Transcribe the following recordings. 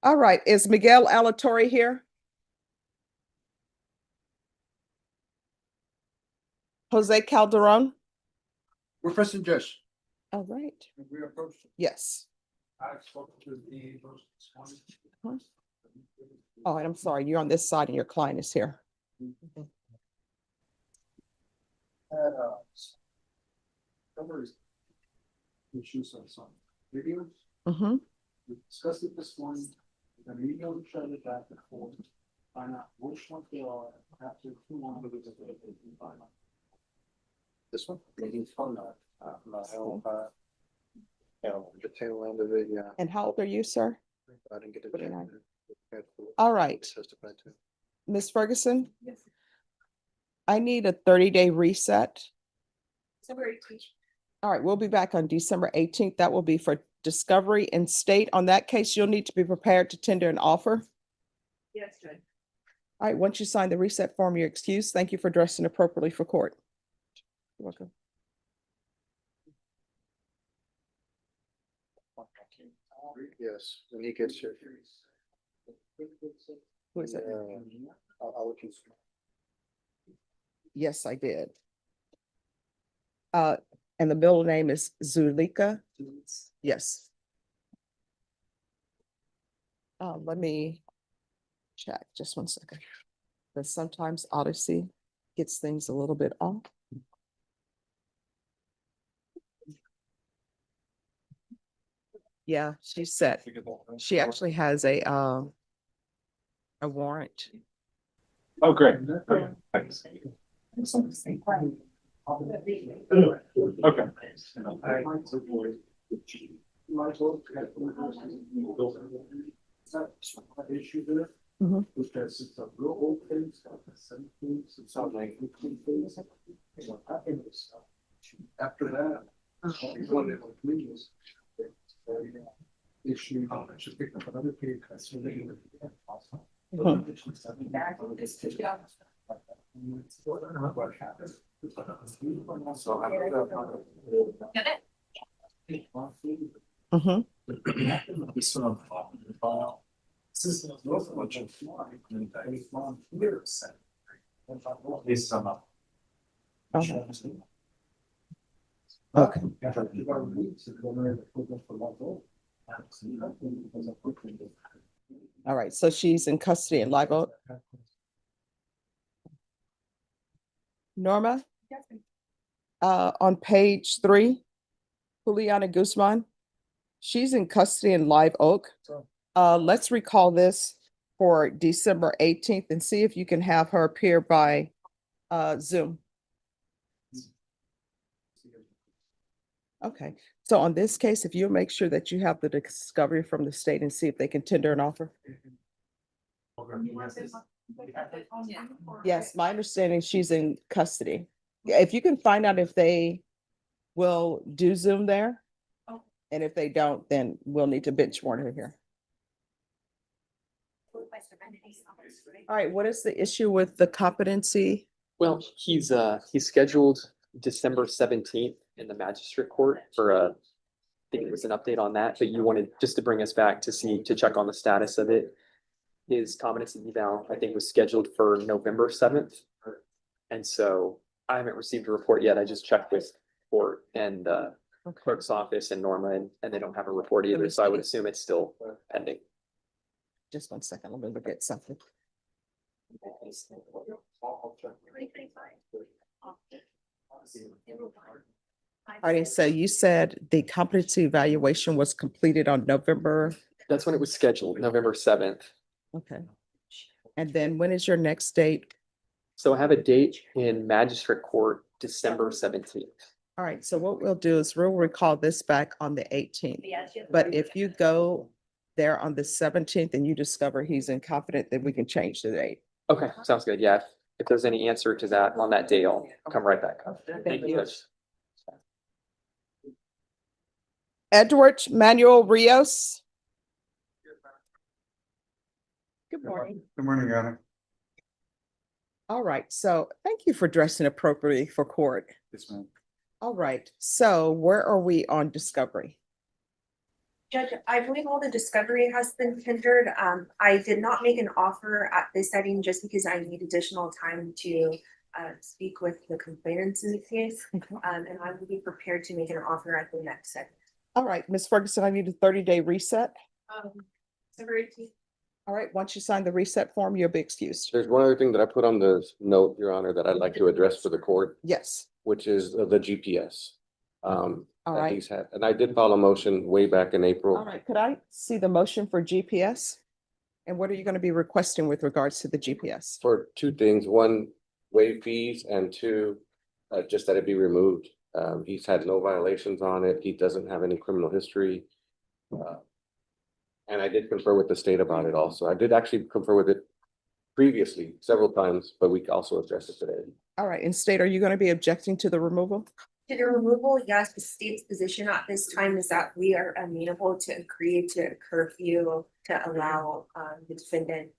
All right, is Miguel Alatorre here? Jose Calderon? We're pressing Josh. All right, We approached. yes. I spoke to the. Oh, and I'm sorry, you're on this side and your client is here. Covers issues on some videos. Mm-hmm. We discussed it this morning. We're gonna email each other back and forth. Find out which ones they are after 2 months. This one? Maybe it's fun. The tail end of it, yeah. And how old are you, sir? I didn't get it. 29. All right. Ms. Ferguson? Yes. I need a 30-day reset. December 18th. All right, we'll be back on December 18th. That will be for discovery and state. On that case, you'll need to be prepared to tender an offer. Yes, Judge. All right, once you sign the reset form, you're excused. Thank you for dressing appropriately for court. You're welcome. Yes, when he gets here. Who is it? I'll let you. Yes, I did. And the middle name is Zulika. Yes. Let me check just 1 second. Because sometimes Odyssey gets things a little bit off. Yeah, she said she actually has a warrant. Oh, great. Okay, thanks. Okay. Issue there. Mhm. Which has it's a real old thing, it's got the same things, it sounds like complete things. What happened is, after that, one of the meetings. Issue, I should pick up another case. That's what they do. What happened? So I don't know. Get it? Mhm. This sort of file. This is not much of flying, and I want here set. This summer. Okay. Okay. All right, so she's in custody in Live Oak. Norma, Yes. on page 3, Juliana Guzman, she's in custody in Live Oak. Let's recall this for December 18th and see if you can have her appear by Zoom. Okay, so on this case, if you make sure that you have the discovery from the state and see if they can tender an offer. Yes, my understanding, she's in custody. Yeah, if you can find out if they will do Zoom there. Oh. And if they don't, then we'll need to bench warrant her here. All right, what is the issue with the competency? Well, he's scheduled December 17th in the magistrate court for I think it was an update on that, but you wanted just to bring us back to check on the status of it. His competency eval, I think, was scheduled for November 7th. And so I haven't received a report yet. I just checked with court and clerk's office and Norma, and they don't have a report either. So I would assume it's still pending. Just 1 second, let me look at something. All right, so you said the competency evaluation was completed on November, That's when it was scheduled, November 7th. okay. And then when is your next date? So I have a date in magistrate court, December 17th. All right, so what we'll do is we'll recall this back on the 18th. But if you go there on the 17th and you discover he's incompetent, then we can change the date. Okay, sounds good. Yeah, if there's any answer to that on that day, I'll come right back. Thank you. Judge. Edward Manuel Rios. Good morning. Good morning, Anna. All right, so thank you for dressing appropriately for court. Yes, ma'am. All right, so where are we on discovery? Judge, I believe all the discovery has been tendered. I did not make an offer at this setting just because I need additional time to speak with the complainants in the case. And I will be prepared to make an offer at the next setting. All right, Ms. Ferguson, I need a 30-day reset. December 18th. All right, once you sign the reset form, you'll be excused. There's one other thing that I put on the note, Your Honor, that I'd like to address for the court, Yes, which is the GPS. all That right. he's had, and I did file a motion way back in All April. right, could I see the motion for GPS? And what are you going to be requesting with regards to the GPS? For two things, one, waive fees, and two, just that it be removed. He's had no violations on it. He doesn't have any criminal history. And I did confer with the state about it also. I did actually confer with it previously several times, but we also addressed it today. All right, and state, are you going to be objecting to the removal? To the removal, yes, the state's position at this time is that we are amenable to agree to a curfew to allow the defendant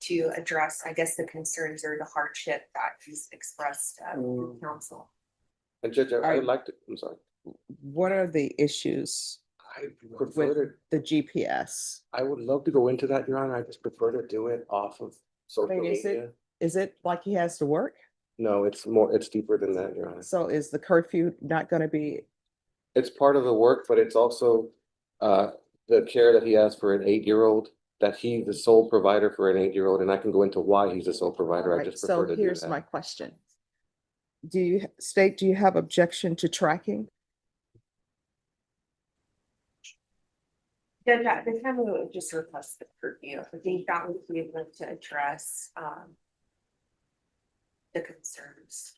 to address, I guess, the concerns or the hardship that he's expressed to counsel. And Judge, I right. would like to, I'm sorry. What are the issues I prefer to, the GPS? I would love to go into that, Your Honor. I just prefer to do it off of social Wait, is it- media. Is it like he has to work? No, it's more, it's deeper than that, Your Honor. So is the curfew not going to be, It's part of the work, but it's also the care that he has for an 8-year-old, that he's the sole provider for an 8-year-old, and I can go into why he's the sole provider. I Alright, just so prefer to do here's my that. question. Do you, state, do you have objection to tracking? Judge, at this time, we would just request the curfew. I think that would be able to address the concerns.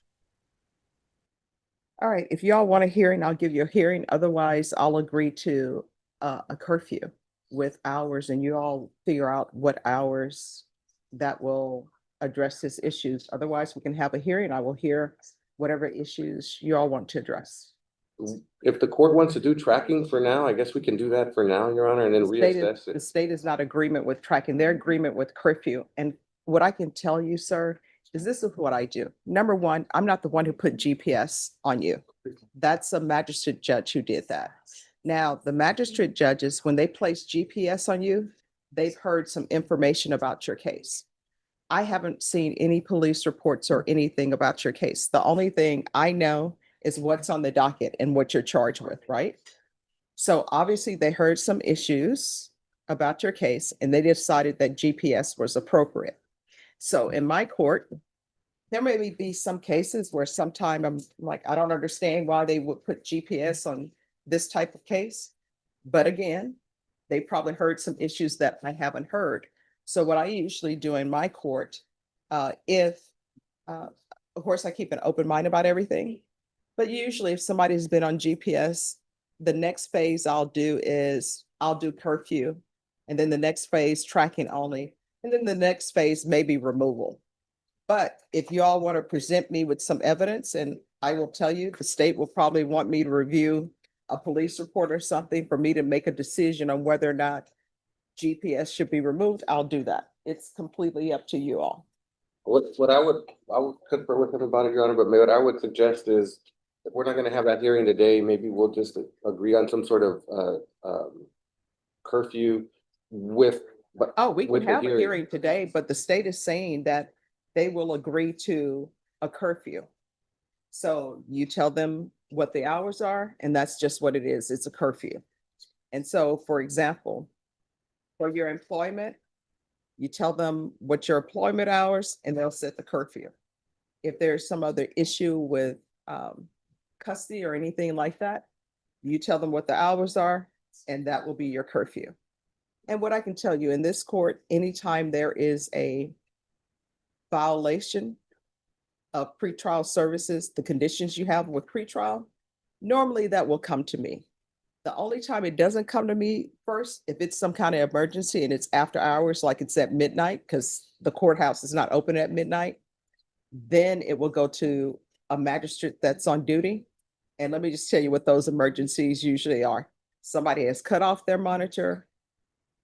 All right, if y'all want a hearing, I'll give you a hearing. Otherwise, I'll agree to a curfew with hours and you all figure out what hours that will address his issues. Otherwise, we can have a hearing. I will hear whatever issues you all want to address. If the court wants to do tracking for now, I guess we can do that for now, Your Honor, and then reassess The it. state is not agreement with tracking, their agreement with curfew. And what I can tell you, sir, is this is what I do. Number one, I'm not the one who put GPS on you. That's a magistrate judge who did that. Now, the magistrate judges, when they place GPS on you, they've heard some information about your case. I haven't seen any police reports or anything about your case. The only thing I know is what's on the docket and what you're charged with, right? So obviously they heard some issues about your case and they decided that GPS was appropriate. So in my court, there may be some cases where sometime I'm like, I don't understand why they would put GPS on this type of case. But again, they probably heard some issues that I haven't heard. So what I usually do in my court, of course, I keep an open mind about everything. But usually if somebody's been on GPS, the next phase I'll do is I'll do curfew. And then the next phase tracking only. And then the next phase may be removal. But if you all want to present me with some evidence, and I will tell you, the state will probably want me to review a police report or something for me to make a decision on whether or not GPS should be removed, I'll do that. It's completely up to you all. What I would confer with him about it, Your Honor, but what I would suggest is, if we're not gonna have that hearing today, maybe we'll just agree on some sort of curfew with, but. Oh, we with can the have a hearing today, but the state is saying that they will agree to a curfew. So you tell them what the hours are, and that's just what it is. It's a curfew. And so, for example, for your employment, you tell them what your employment hours and they'll set the curfew. If there's some other issue with custody or anything like that, you tell them what the hours are and that will be your curfew. And what I can tell you in this court, anytime there is a violation of pretrial services, the conditions you have with pretrial, normally that will come to me. The only time it doesn't come to me first, if it's some kind of emergency and it's after hours, like it's at midnight, because the courthouse is not open at midnight, then it will go to a magistrate that's on duty. And let me just tell you what those emergencies usually are. Somebody has cut off their monitor.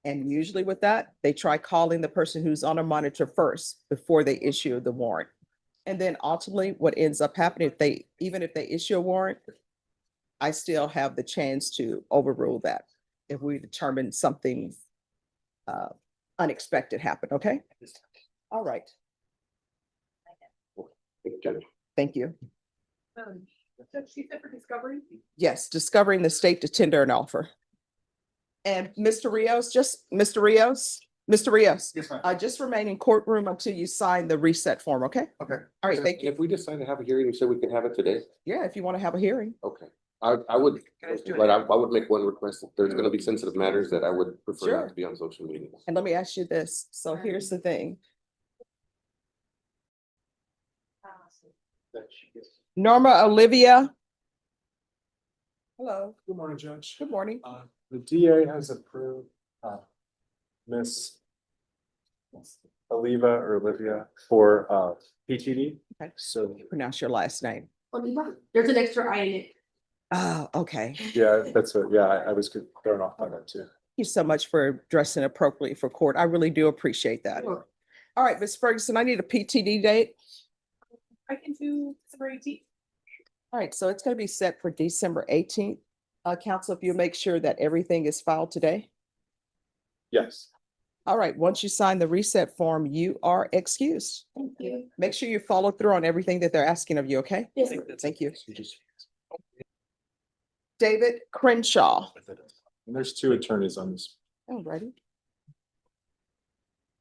And usually with that, they try calling the person who's on a monitor first before they issue the warrant. And then ultimately what ends up happening, even if they issue a warrant, I still have the chance to overrule that. if we determine something unexpected happened, okay? All right, thank you. Judge, she said for discovery? Yes, discovering the state to tender an offer. And Mr. Rios, Mr. Rios, Yes, ma'am. just remain in courtroom until you sign the reset form, okay? Okay. All right, thank you. If we decide to have a hearing, you said we can have it today? Yeah, if you want to have a hearing. Okay. I would, Can I do but it? I would make one request. If there's gonna be sensitive matters that I would prefer Sure. not to be on social media. And let me ask you this. So here's the thing. Norma Olivia. Hello, Good morning, Judge. good morning. The DA has approved, Miss Olivia for, PTD. Okay. So, Pronounce your last name. There's an extra I in it. Oh, okay. Thank yeah, that's what, yeah, I was thrown off by that too. you so much for dressing appropriately for court. I really do appreciate that. Sure. All right, Ms. Ferguson, I need a PTD date. I can do December 18th. All right, so it's going to be set for December 18th. Council, if you make sure that everything is filed today. Yes. All right, once you sign the reset form, you are excused. Thank you. Make sure you follow through on everything that they're asking of you, okay? Yes. Thank you. David Crenshaw. And there's two attorneys on this. All righty.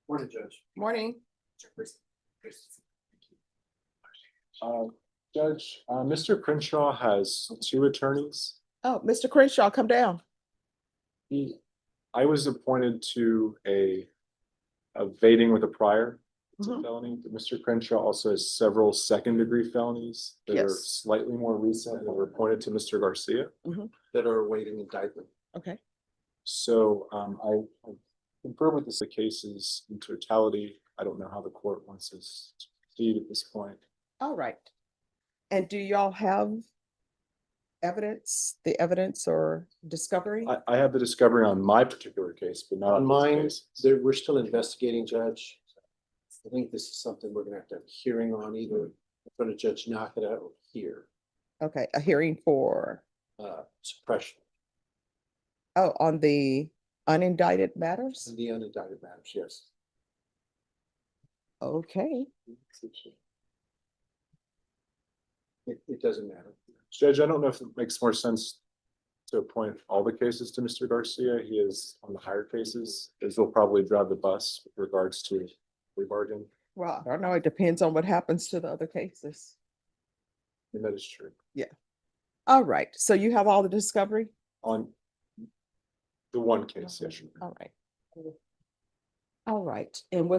Morning, Judge. Morning. Judge, Mr. Crenshaw has two attorneys. Oh, Mr. Crenshaw, come down. I was appointed to a evading with a prior. It's a Mhm. felony. But Mr. Crenshaw also has several second-degre felonies that are Yes. slightly more recent and were appointed to Mr. Garcia. That are awaiting indictment. Okay. So I confer with the cases in totality. I don't know how the court wants us to proceed at this point. All right. And do y'all have the evidence or discovery? I have the discovery on my particular case, but not On on mine, this case. we're still investigating, Judge. I think this is something we're gonna have to have a hearing on, either in front of Judge Nakata or here, Okay, a hearing for, suppression oh, on the unindicted matters? of the unindicted matters, yes. Okay. It doesn't matter. Judge, I don't know if it makes more sense to appoint all the cases to Mr. Garcia. He is on the higher cases, as he'll probably drive the bus with regards to plea bargain. Well, I don't know. It depends on what happens to the other cases. And that is true. All right. So you have all the discovery? On the one case, yes. All right. All right. And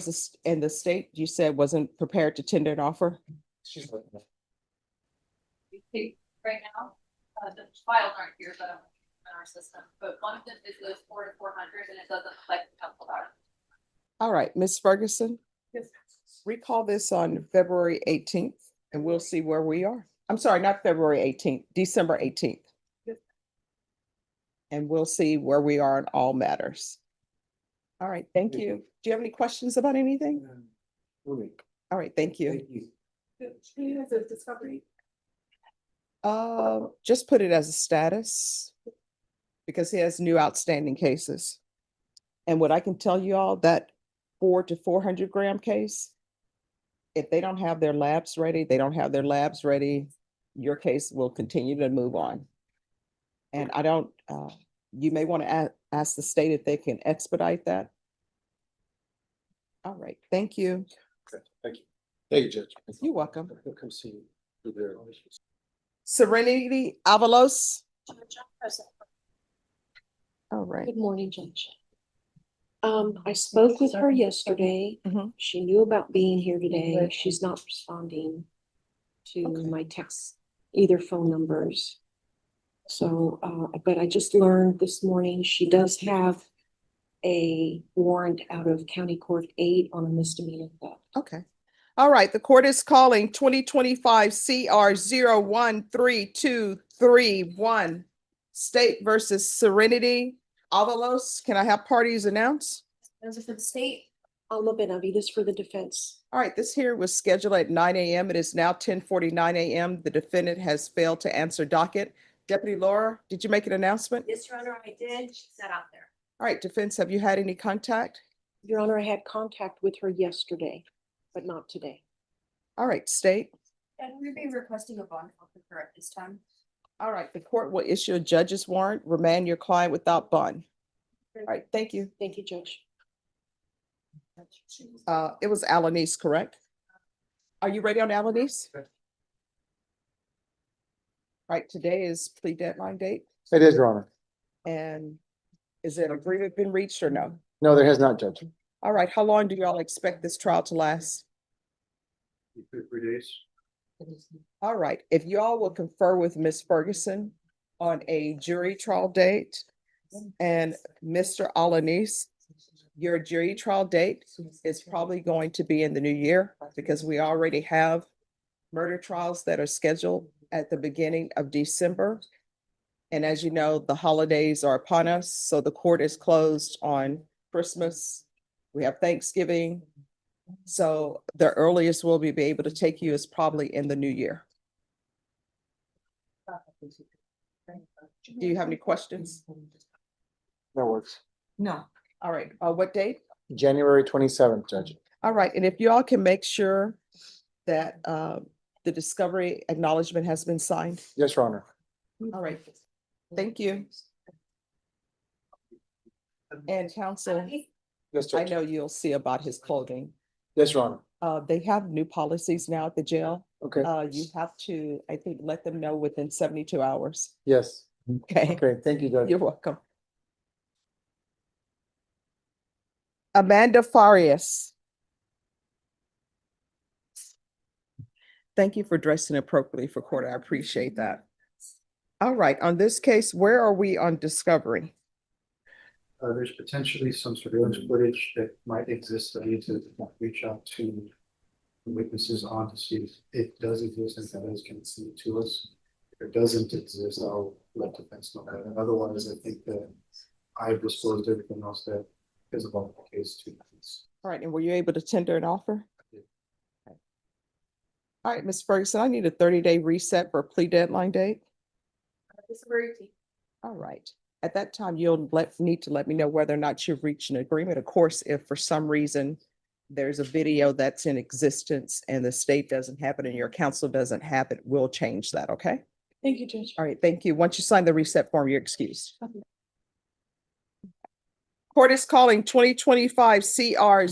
and the state, you said wasn't prepared to tender an offer? Right now, the files aren't here, but I'm in our system, but one of them is those 4 to 400 and it doesn't reflect the council dollars. All right, Ms. Ferguson, Yes. recall this on February 18th and we'll see where we are. I'm sorry, not February 18th, December 18th. Yes. And we'll see where we are in all matters. All right, thank you. Do you have any questions about anything? All right, thank you. Thank you. She has a discovery. Just put it as a status because he has new outstanding cases. And what I can tell you all, that 4 to 400 gram case, if they don't have their labs ready, your case will continue to move on. And I don't, you may want to ask the state if they can expedite that. All right, thank you. Okay, thank you. Thank you, Judge. You're welcome. He'll come see you. Be there. Serenity Avalos. All right. Good morning, Judge. I spoke with her yesterday. Mhm. She knew about being here today. She's not responding to Okay. my texts, either phone numbers. So, but I just learned this morning, she does have a warrant out of County Court 8 on a misdemeanor theft. Okay. All right, the court is calling 2025 CR 013231 State versus Serenity Avalos. Can I have parties announce? Those are for the state. Alma Benavides for the defense. All right, this hearing was scheduled at 9 a.m. It is now 10:49 a.m. The defendant has failed to answer docket. Deputy Laura, did you make an announcement? Yes, Your Honor, I did. She's not out there. All right, defense, have you had any contact? Your Honor, I had contact with her yesterday, but not today. All right, state. And we'd be requesting a bond for her at this time. All right, the court will issue a judge's warrant, remand your client without bond. All right, thank you. Thank you, Judge. It was Alanis, correct? Are you ready on Alanis? All right, today is plea deadline date, It is, Your Honor. and is an agreement been reached or no? No, there has not, Judge. All right, how long do y'all expect this trial to last? 3 days. All right, if y'all will confer with Ms. Ferguson on a jury trial date and Mr. Alanis, your jury trial date is probably going to be in the new year because we already have murder trials that are scheduled at the beginning of December. And as you know, the holidays are upon us, so the court is closed on Christmas. We have Thanksgiving. So the earliest we'll be able to take you is probably in the new year. Do you have any questions? That works. No. All right, what date? January 27th, Judge. All right, and if you all can make sure that the discovery acknowledgement has been signed. Yes, Your Honor. All right, thank you. And counsel, Yes, I Judge. know you'll see about his clothing. Yes, Your Honor. They have new policies now at the jail. Okay, You have to, I think, let them know within 72 hours. yes. Okay, Okay, thank you, Judge. you're welcome. Amanda Farias. Thank you for dressing appropriately for court. I appreciate that. All right, on this case, where are we on discovery? There's potentially some surveillance footage that might exist that we need to reach out to witnesses on to see if it does exist and if it does, can see it to us. If it doesn't exist, I'll let defense know that. And otherwise, I think that I've disclosed everything else that is about the case to defense. All right, and were you able to tender an offer? did. Okay. All right, Ms. Ferguson, I need a 30-day reset for a plea deadline date. All right. At that time, you'll need to let me know whether or not you've reached an agreement. Of course, if for some reason there's a video that's in existence and the state doesn't have it and your counsel doesn't have it, we'll change that, okay? Thank you, Judge. All right, thank you. Once you sign the reset form, you're excused. Court is calling 2025 CR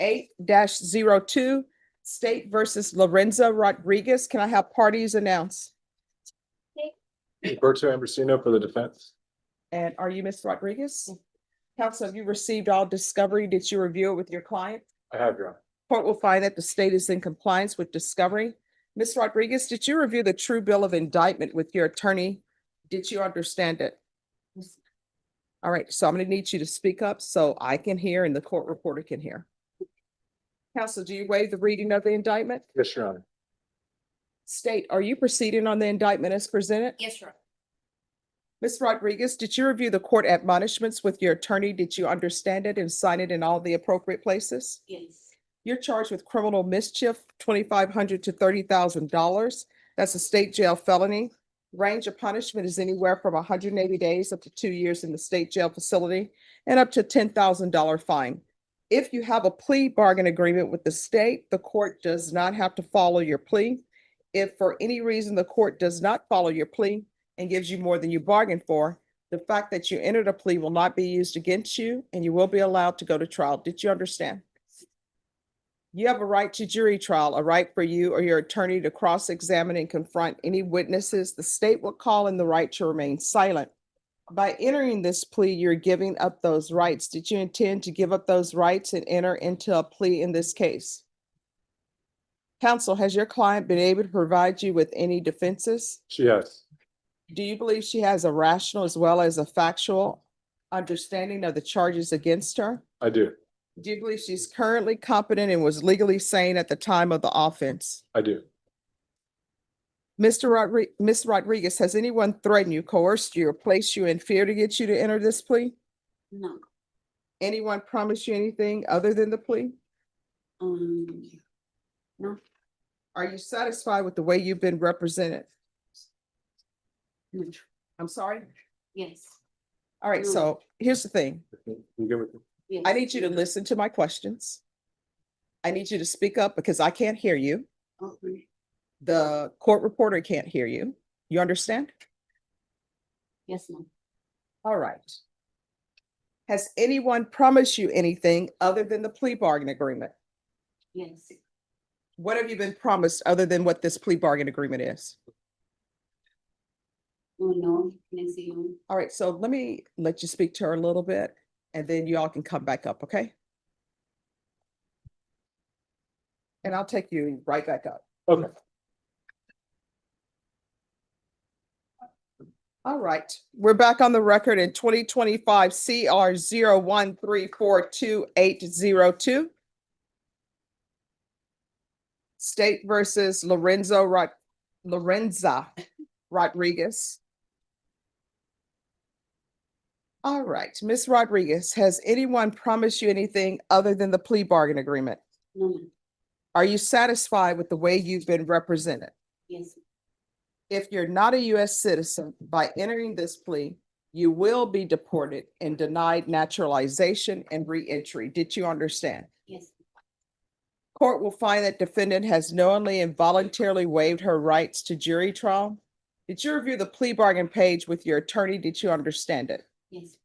013428-02, State versus Lorenzo Rodriguez. Can I have parties announced? Roberto Ambrosino for the defense. And are you Ms. Rodriguez? Counsel, have you received all discovery? Did you review it with your client? I have, Your Honor. Court will find that the state is in compliance with discovery. Ms. Rodriguez, did you review the true bill of indictment with your attorney? Did you understand it? All right, so I'm going to need you to speak up so I can hear and the court reporter can hear. Counsel, do you waive the reading of the indictment? Yes, Your Honor. State, are you proceeding on the indictment as presented? Yes, Your Honor. Ms. Rodriguez, did you review the court admonishments with your attorney? Did you understand it and sign it in all the appropriate places? Yes. You're charged with criminal mischief, $2,500 to $30,000. That's a state jail felony. Range of punishment is anywhere from 180 days up to 2 years in the state jail facility and up to $10,000 fine. If you have a plea bargain agreement with the state, the court does not have to follow your plea. If for any reason the court does not follow your plea and gives you more than you bargained for, the fact that you entered a plea will not be used against you and you will be allowed to go to trial. Did you understand? You have a right to jury trial, a right for you or your attorney to cross-examine and confront any witnesses. The state will call in the right to remain silent. By entering this plea, you're giving up those rights. Did you intend to give up those rights and enter into a plea in this case? Counsel, has your client been able to provide you with any defenses? She has. Do you believe she has a rational as well as a factual understanding of the charges against her? I do. Do you believe she's currently competent and was legally sane at the time of the offense? I do. Ms. Rodriguez, has anyone threatened you, coerced you, or placed you in fear to get you to enter this plea? No. Anyone promised you anything other than the plea? No. Are you satisfied with the way you've been represented? I'm sorry? Yes. All right, so here's the thing. You good with it? Yes. I need you to listen to my questions. I need you to speak up because I can't hear you. Okay. The court reporter can't hear you. You understand? Yes, ma'am. All right. Has anyone promised you anything other than the plea bargain agreement? Yes. What have you been promised other than what this plea bargain agreement is? Oh, no, next you. All right, so let me let you speak to her a little bit and then you all can come back up, okay? And I'll take you right back up. Okay. All right, we're back on the record in 2025 CR 013428802. State versus Lorenza Rodriguez. All right, Ms. Rodriguez, has anyone promised you anything other than the plea bargain agreement? No, ma'am. Are you satisfied with the way you've been represented? Yes. If you're not a US citizen, by entering this plea, you will be deported and denied naturalization and reentry. Did you understand? Yes. Court will find that defendant has knowingly and voluntarily waived her rights to jury trial. Did you review the plea bargain page with your attorney? Did you understand it? Yes.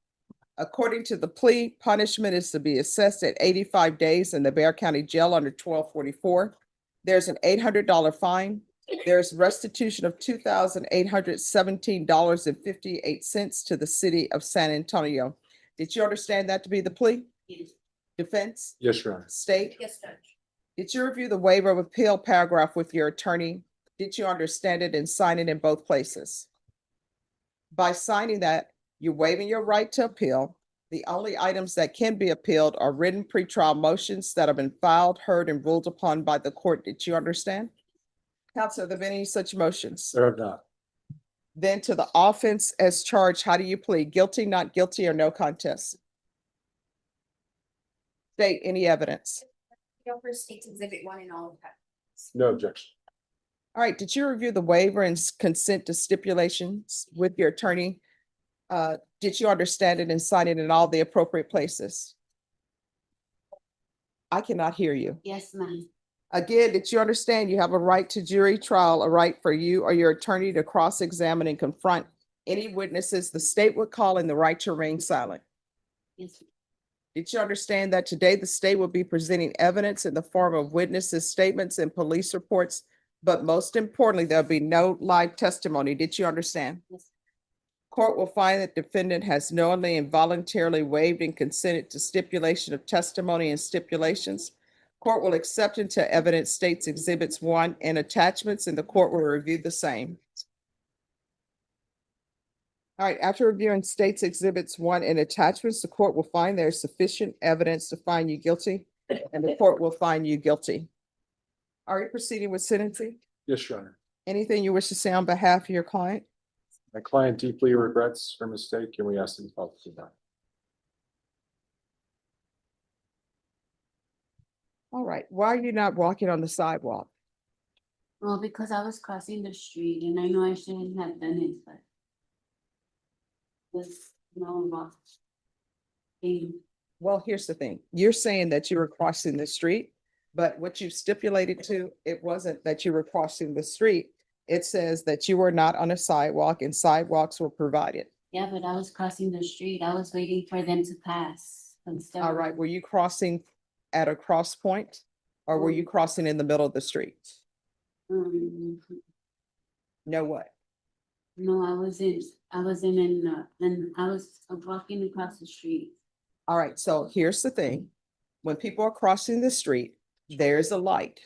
According to the plea, punishment is to be assessed at 85 days in the Bexar County Jail under 1244. There's an $800 fine. There's restitution of $2,817.58 to the city of San Antonio. Did you understand that to be the plea? Yes. Defense? Yes, Your Honor. State? Yes, Judge. Did you review the waiver of appeal paragraph with your attorney? Did you understand it and sign it in both places? By signing that, you're waiving your right to appeal. The only items that can be appealed are written pretrial motions that have been filed, heard, and ruled upon by the court. Did you understand? Counsel, have there been any such motions? There have not. Then to the offense as charged, how do you plead? Guilty, not guilty, or no contest? State any evidence. For State's Exhibit 1 and all of that. No objection. All right, did you review the waiver and consent to stipulations with your attorney? Did you understand it and sign it in all the appropriate places? I cannot hear you. Yes, ma'am. Again, did you understand you have a right to jury trial, a right for you or your attorney to cross-examine and confront any witnesses the state would call in the right to remain silent? Yes. Did you understand that today the state will be presenting evidence in the form of witnesses' statements and police reports, but most importantly, there'll be no live testimony? Did you understand? Yes. Court will find that defendant has knowingly and voluntarily waived and consented to stipulation of testimony and stipulations. Court will accept into evidence State's Exhibits 1 and attachments, and the court will review the same. All right, after reviewing State's Exhibits 1 and attachments, the court will find there is sufficient evidence to find you guilty, and the court will find you guilty. Are you proceeding with sentencing? Yes, Your Honor. Anything you wish to say on behalf of your client? My client deeply regrets her mistake and we ask that you follow through that. All right, why are you not walking on the sidewalk? Well, because I was crossing the street and I know I shouldn't have done it, but. Was no about. Well, here's the thing. You're saying that you were crossing the street, but what you stipulated to, it wasn't that you were crossing the street. It says that you were not on a sidewalk and sidewalks were provided. Yeah, but I was crossing the street. I was waiting for them to pass. All right, were you crossing at a cross point or were you crossing in the middle of the street? No what? No, I was in and I was walking across the street. All right, so here's the thing. When people are crossing the street, there's a light,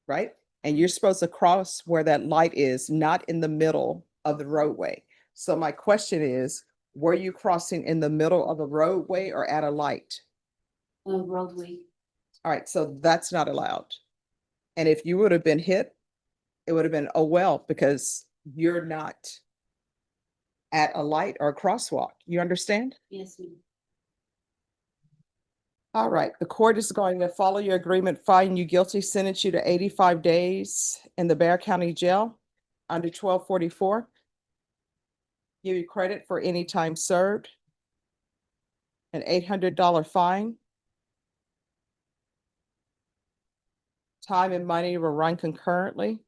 right? And you're supposed to cross where that light is, not in the middle of the roadway. So my question is, were you crossing in the middle of a roadway or at a light? Roadway. All right, so that's not allowed. And if you would have been hit, it would have been, oh, well, because you're not at a light or a crosswalk. You understand? Yes, ma'am. All right, the court is going to follow your agreement, find you guilty, sentence you to 85 days in the Bear County Jail under 1244. Give you credit for any time served. An $800 fine. Time and money will run concurrently.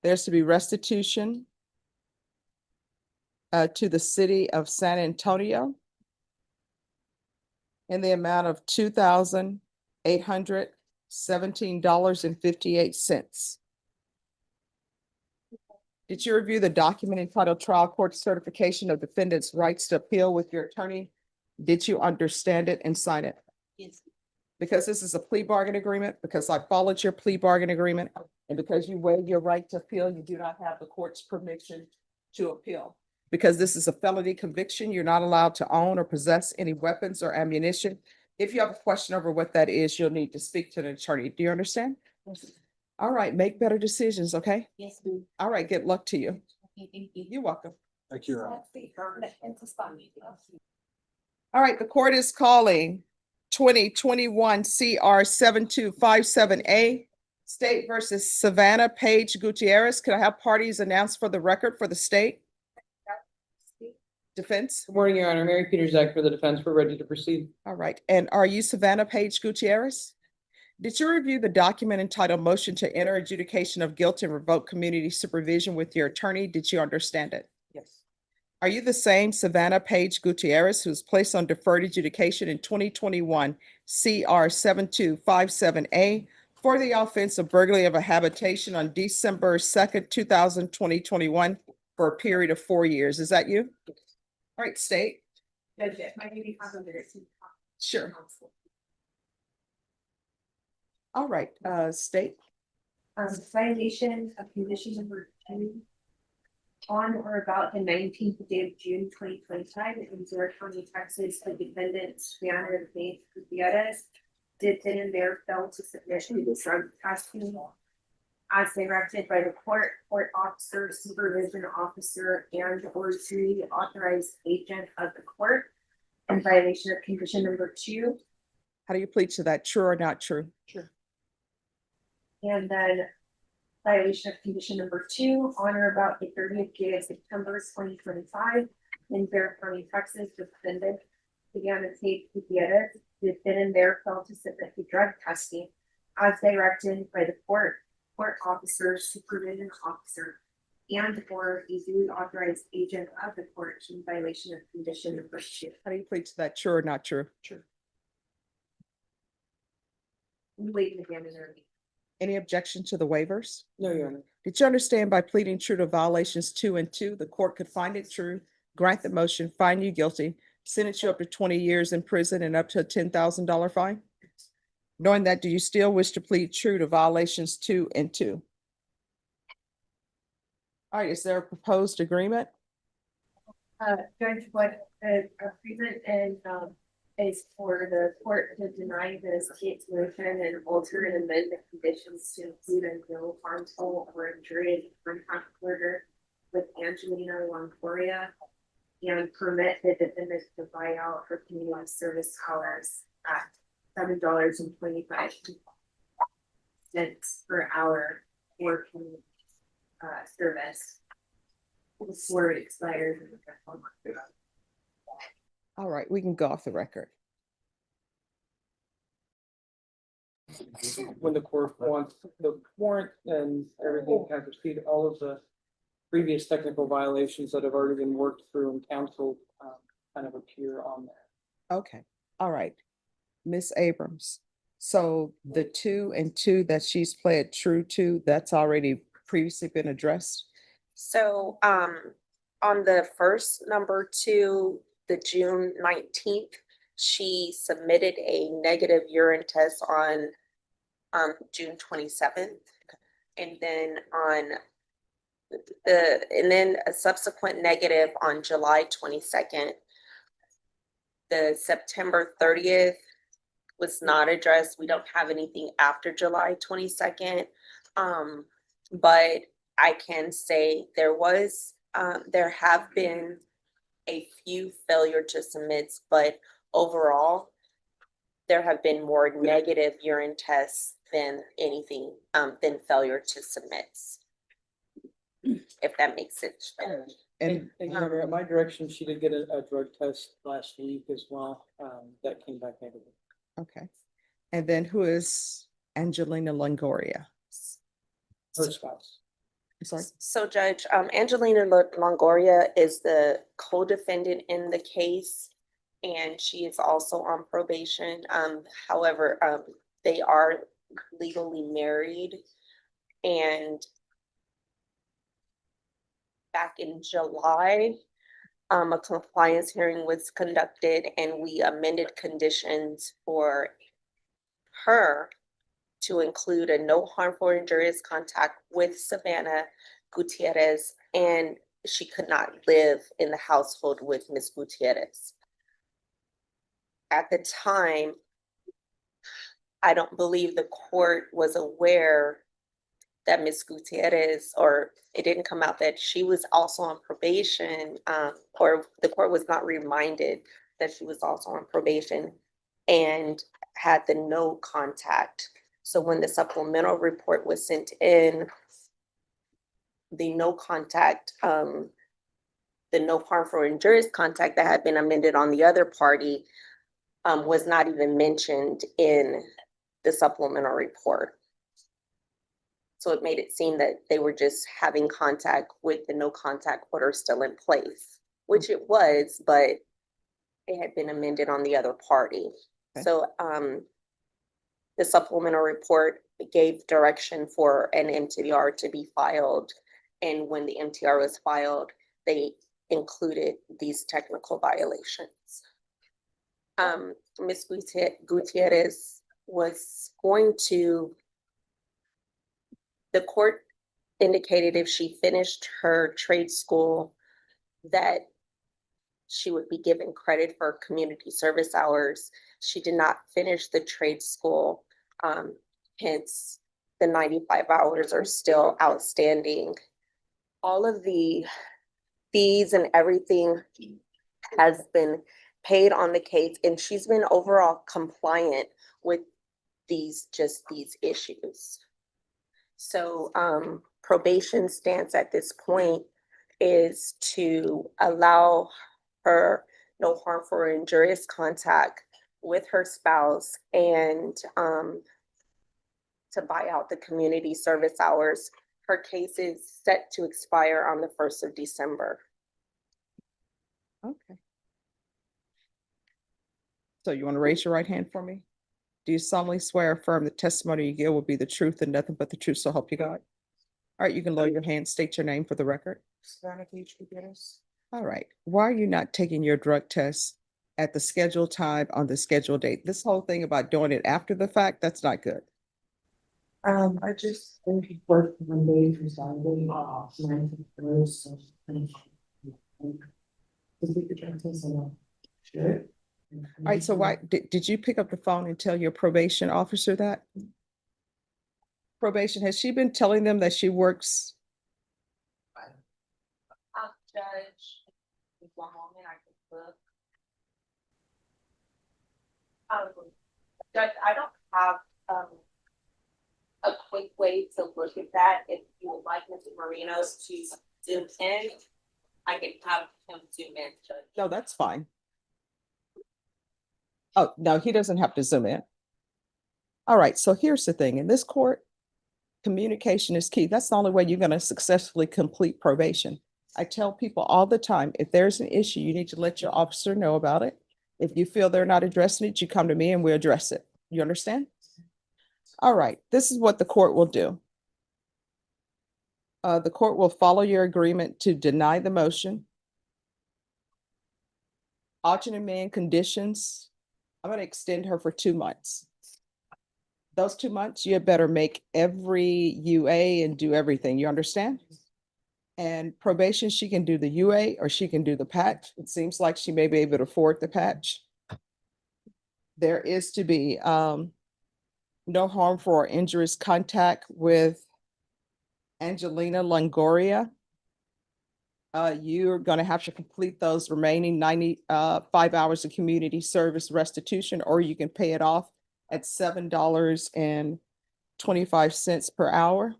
There's to be restitution to the city of San Antonio in the amount of $2,817.58. Did you review the document entitled Trial Court Certification of Defendant's Rights to Appeal with your attorney? Did you understand it and sign it? Yes. Because this is a plea bargain agreement, because I followed your plea bargain agreement, and because you waive your right to appeal, you do not have the court's permission to appeal. Because this is a felony conviction, you're not allowed to own or possess any weapons or ammunition. If you have a question over what that is, you'll need to speak to an attorney. Do you understand? Yes. All right, make better decisions, okay? Yes, ma'am. All right, good luck to you. Okay, thank you. You're welcome. Thank you. Your Honor. All right, the court is calling 2021 CR 7257A, State versus Savannah Page Gutierrez. Could I have parties announced for the record for the state? Defense? Good morning, Your Honor. Mary Peterzak for the defense. We're ready to proceed. All right, and are you Savannah Page Gutierrez? Did you review the document entitled Motion to Enter Adjudication of Guilt and Revoke Community Supervision with your attorney? Did you understand it? Yes. Are you the same Savannah Page Gutierrez who was placed on deferred adjudication in 2021 CR 7257A for the offense of burglary of a habitation on December 2nd, 2021 for a period of 4 years? Is that you? All right, state. Sure. All right, state. Violation of condition number 2 on or about the 19th day of June 2025 in Missouri County, Texas, the defendant Savannah Page Gutierrez did then and there fail to submit to the drug testing as directed by the court officer, supervision officer, and or duly authorized agent of the court in violation of condition number 2. How do you plead to that? True or not true? Sure. And then violation of condition number 2, on or about the 30th day of September 2025 in Bear County, Texas, the defendant began to take Gutierrez, did then and there fail to submit to drug testing as directed by the court officer, supervision officer, and or a duly authorized agent of the court in violation of condition number 2. How do you plead to that? True or not true? Sure. Waiting again in early. Any objection to the waivers? No, Your Honor. Did you understand by pleading true to violations 2 and 2, the court could find it true, grant the motion, find you guilty, sentence you up to 20 years in prison and up to a $10,000 fine? Knowing that, do you still wish to plead true to violations 2 and 2? All right, is there a proposed agreement? Judge, what the agreement is for the court to deny the state's motion and alter and amend the conditions to include a no harmful or injurious contact order with Angelina Longoria and permit the defendant to buy out her community service hours at $7.25 per hour for community service before it expires. All right, we can go off the record. When the court wants the warrant and everything has proceeded, all of the previous technical violations that have already been worked through and counseled kind of appear on there. Okay, all right. Ms. Abrams, so the 2 and 2 that she's pled true to, that's already previously been addressed? So, on the first number 2, the June 19th, she submitted a negative urine test on June 27th. And then and then a subsequent negative on July 22nd. The September 30th was not addressed. We don't have anything after July 22nd. But I can say there have been a few failure to submits, but overall, there have been more negative urine tests than anything, than failure to submits. If that makes sense. And And Governor, at my direction, she did get a drug test last week as well, that came back negative. okay. And then who is Angelina Longoria? Her spouse. I'm sorry. So Judge, Angelina Longoria is the co-defendant in the case, and she is also on probation. However, they are legally married, and back in July, a compliance hearing was conducted, and we amended conditions for her to include a no harmful or injurious contact with Savannah Gutierrez, and she could not live in the household with Ms. Gutierrez. At the time, I don't believe the court was aware that Ms. Gutierrez, or it didn't come out that she was also on probation, or the court was not reminded that she was also on probation and had the no contact. So when the supplemental report was sent in, the no contact, the no harmful or injurious contact that had been amended on the other party, was not even mentioned in the supplemental report. So it made it seem that they were just having contact with the no contact order still in place, which it was, but it had been amended on the other party. Okay. So the supplemental report gave direction for an MTR to be filed. And when the MTR was filed, they included these technical violations. Ms. Gutierrez was going to, the court indicated if she finished her trade school, that she would be given credit for community service hours. She did not finish the trade school, hence the 95 hours are still outstanding. All of the fees and everything has been paid on the case, and she's been overall compliant with these issues. So probation stance at this point is to allow her no harmful or injurious contact with her spouse, and to buy out the community service hours. Her case is set to expire on the 1st of December. Okay. So you want to raise your right hand for me? Do you solemnly swear or affirm the testimony you give will be the truth and nothing but the truth, so help you God? All right, you can lower your hand, state your name for the record. All right, why are you not taking your drug test at the scheduled time on the scheduled date? This whole thing about doing it after the fact, that's not good. I just think he worked Monday through Saturday, All right, so why, did you pick up the phone and tell your probation officer that? Probation, has she been telling them that she works? Judge, one moment, I can look. Judge, I don't have, a quick way to look at that. If you would like Mr. Marino to zoom in, I can have him zoom in, Judge. No, that's fine. Oh, no, he doesn't have to zoom in. All right, so here's the thing. In this court, communication is key. That's the only way you're going to successfully complete probation. I tell people all the time, if there's an issue, you need to let your officer know about it. If you feel they're not addressing it, you come to me and we address it. You understand? All right, this is what the court will do. The court will follow your agreement to deny the motion. Alternate man conditions. I'm going to extend her for 2 months. Those 2 months, you had better make every UA and do everything. You understand? And probation, she can do the UA or she can do the patch. It seems like she may be able to afford the patch. There is to be no harmful or injurious contact with Angelina Longoria. You're gonna have to complete those remaining 5 hours of community service restitution, or you can pay it off at $7.25 per hour.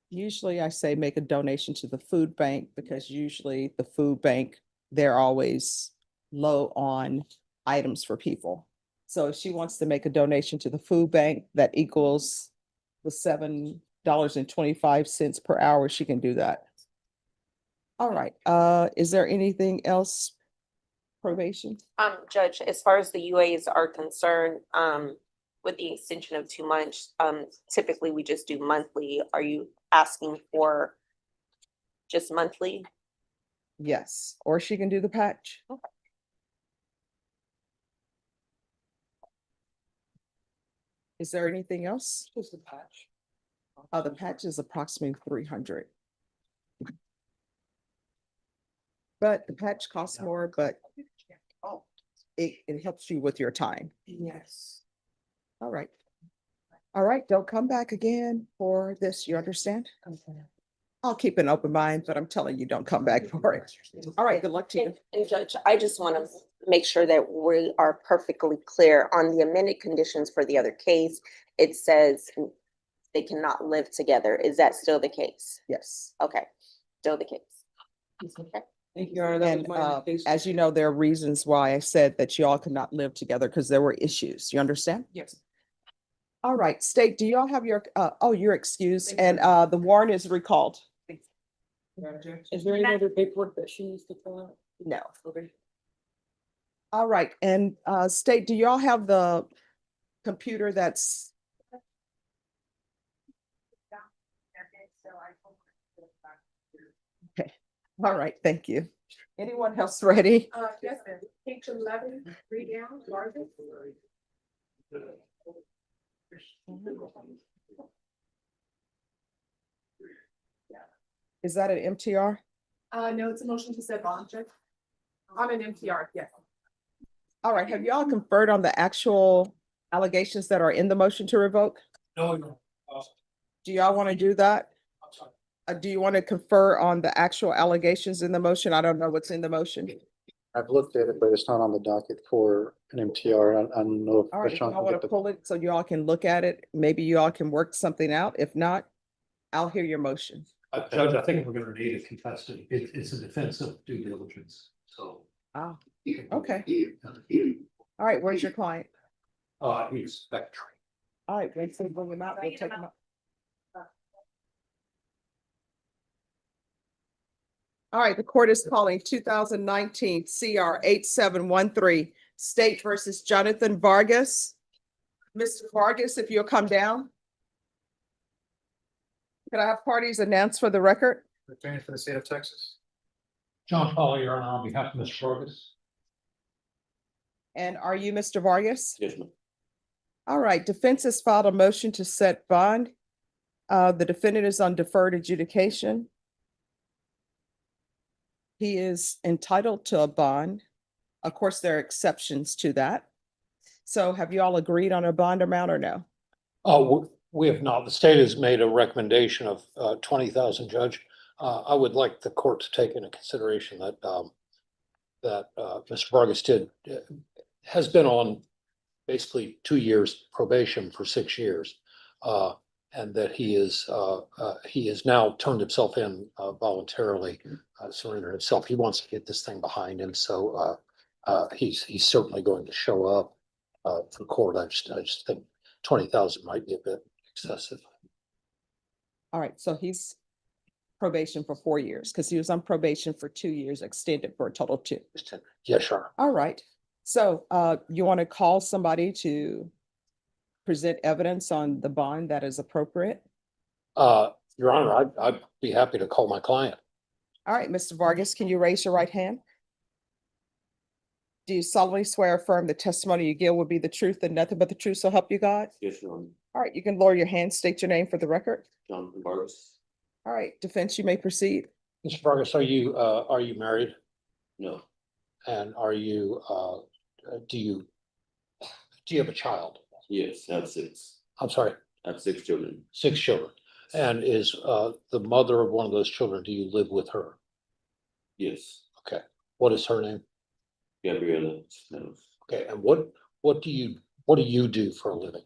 Usually I say make a donation to the food bank because usually the food bank, they're always low on items for people. So if she wants to make a donation to the food bank that equals the $7.25 per hour, she can do that. All right, is there anything else? Probation? Judge, as far as the UAs are concerned, with the extension of 2 months, typically we just do monthly. Are you asking for just monthly? Yes, or she can do the patch. Is there anything else? Just a patch. The patch is approximately 300. But the patch costs more, but it helps you with your time. Yes. All right. All right, don't come back again for this, you understand? I'll keep an open mind, but I'm telling you, don't come back for it. All right, good luck to you. And Judge, I just want to make sure that we are perfectly clear on the amended conditions for the other case. It says they cannot live together. Is that still the case? Yes. Okay, still the case. Okay. Thank you, Your Honor. That was And my case. as you know, there are reasons why I said that y'all could not live together because there were issues. You understand? Yes. All right, State, do y'all have your, you're excused and the warrant is recalled? Is there any other paperwork that she needs to fill out? No. Okay. All right, and State, do y'all have the computer that's? Okay, all right, thank you. Anyone else ready? Yes, ma'am. Page 11, read down, largest. Is that an MTR? No, it's a motion to set bond, Judge. I'm an MTR, yes. All right, have y'all conferred on the actual allegations that are in the motion to revoke? No. Do y'all want to do that? Do you want to confer on the actual allegations in the motion? I don't know what's in the motion. I've looked at it, but it's not on the docket for an MTR. I don't know All if right, if Rashawn y'all can want get to the. pull it so y'all can look at it, maybe y'all can work something out. If not, I'll hear your motion. Judge, I think we're gonna need a contested, it's a defense of due diligence, so. Ah, okay. All right, where's your client? He's Bexar. All right, wait till we bring him out. We'll take him out. All right, the court is calling 2019 CR 8713 State versus Jonathan Vargas. Mr. Vargas, if you'll come down. Could I have parties announced for the record? Attorney for the state of Texas. John Paul, Your Honor, on behalf of Mr. Vargas. And are you Mr. Vargas? Yes, ma'am. All right, defense has filed a motion to set bond. The defendant is on deferred adjudication. He is entitled to a bond. Of course, there are exceptions to that. So have you all agreed on a bond amount or no? We have not. The state has made a recommendation of 20,000, Judge. I would like the court to take into consideration that Mr. Vargas has been on basically 2 years probation for 6 years. And that he has now turned himself in voluntarily, surrendered himself. He wants to get this thing behind him. So he's certainly going to show up for court. I just think 20,000 might be a bit excessive. All right, so he's probation for 4 years because he was on probation for 2 years, extended for a total of 2. Yes, sure. All right, so you want to call somebody to present evidence on the bond that is appropriate? Your Honor, I'd be happy to call my client. All right, Mr. Vargas, can you raise your right hand? Do you solemnly swear or affirm the testimony you give will be the truth and nothing but the truth, so help you God? Yes, Your Honor. All right, you can lower your hand, state your name for the record. Jonathan Vargas. All right, defense, you may proceed. Mr. Vargas, are you married? No. And do you have a child? Yes, I have 6. I'm sorry, I have 6 children. 6 children. And is the mother of one of those children, do you live with her? Yes, Okay, what is her name? Gabriela. No. Okay, and what do you do for a living?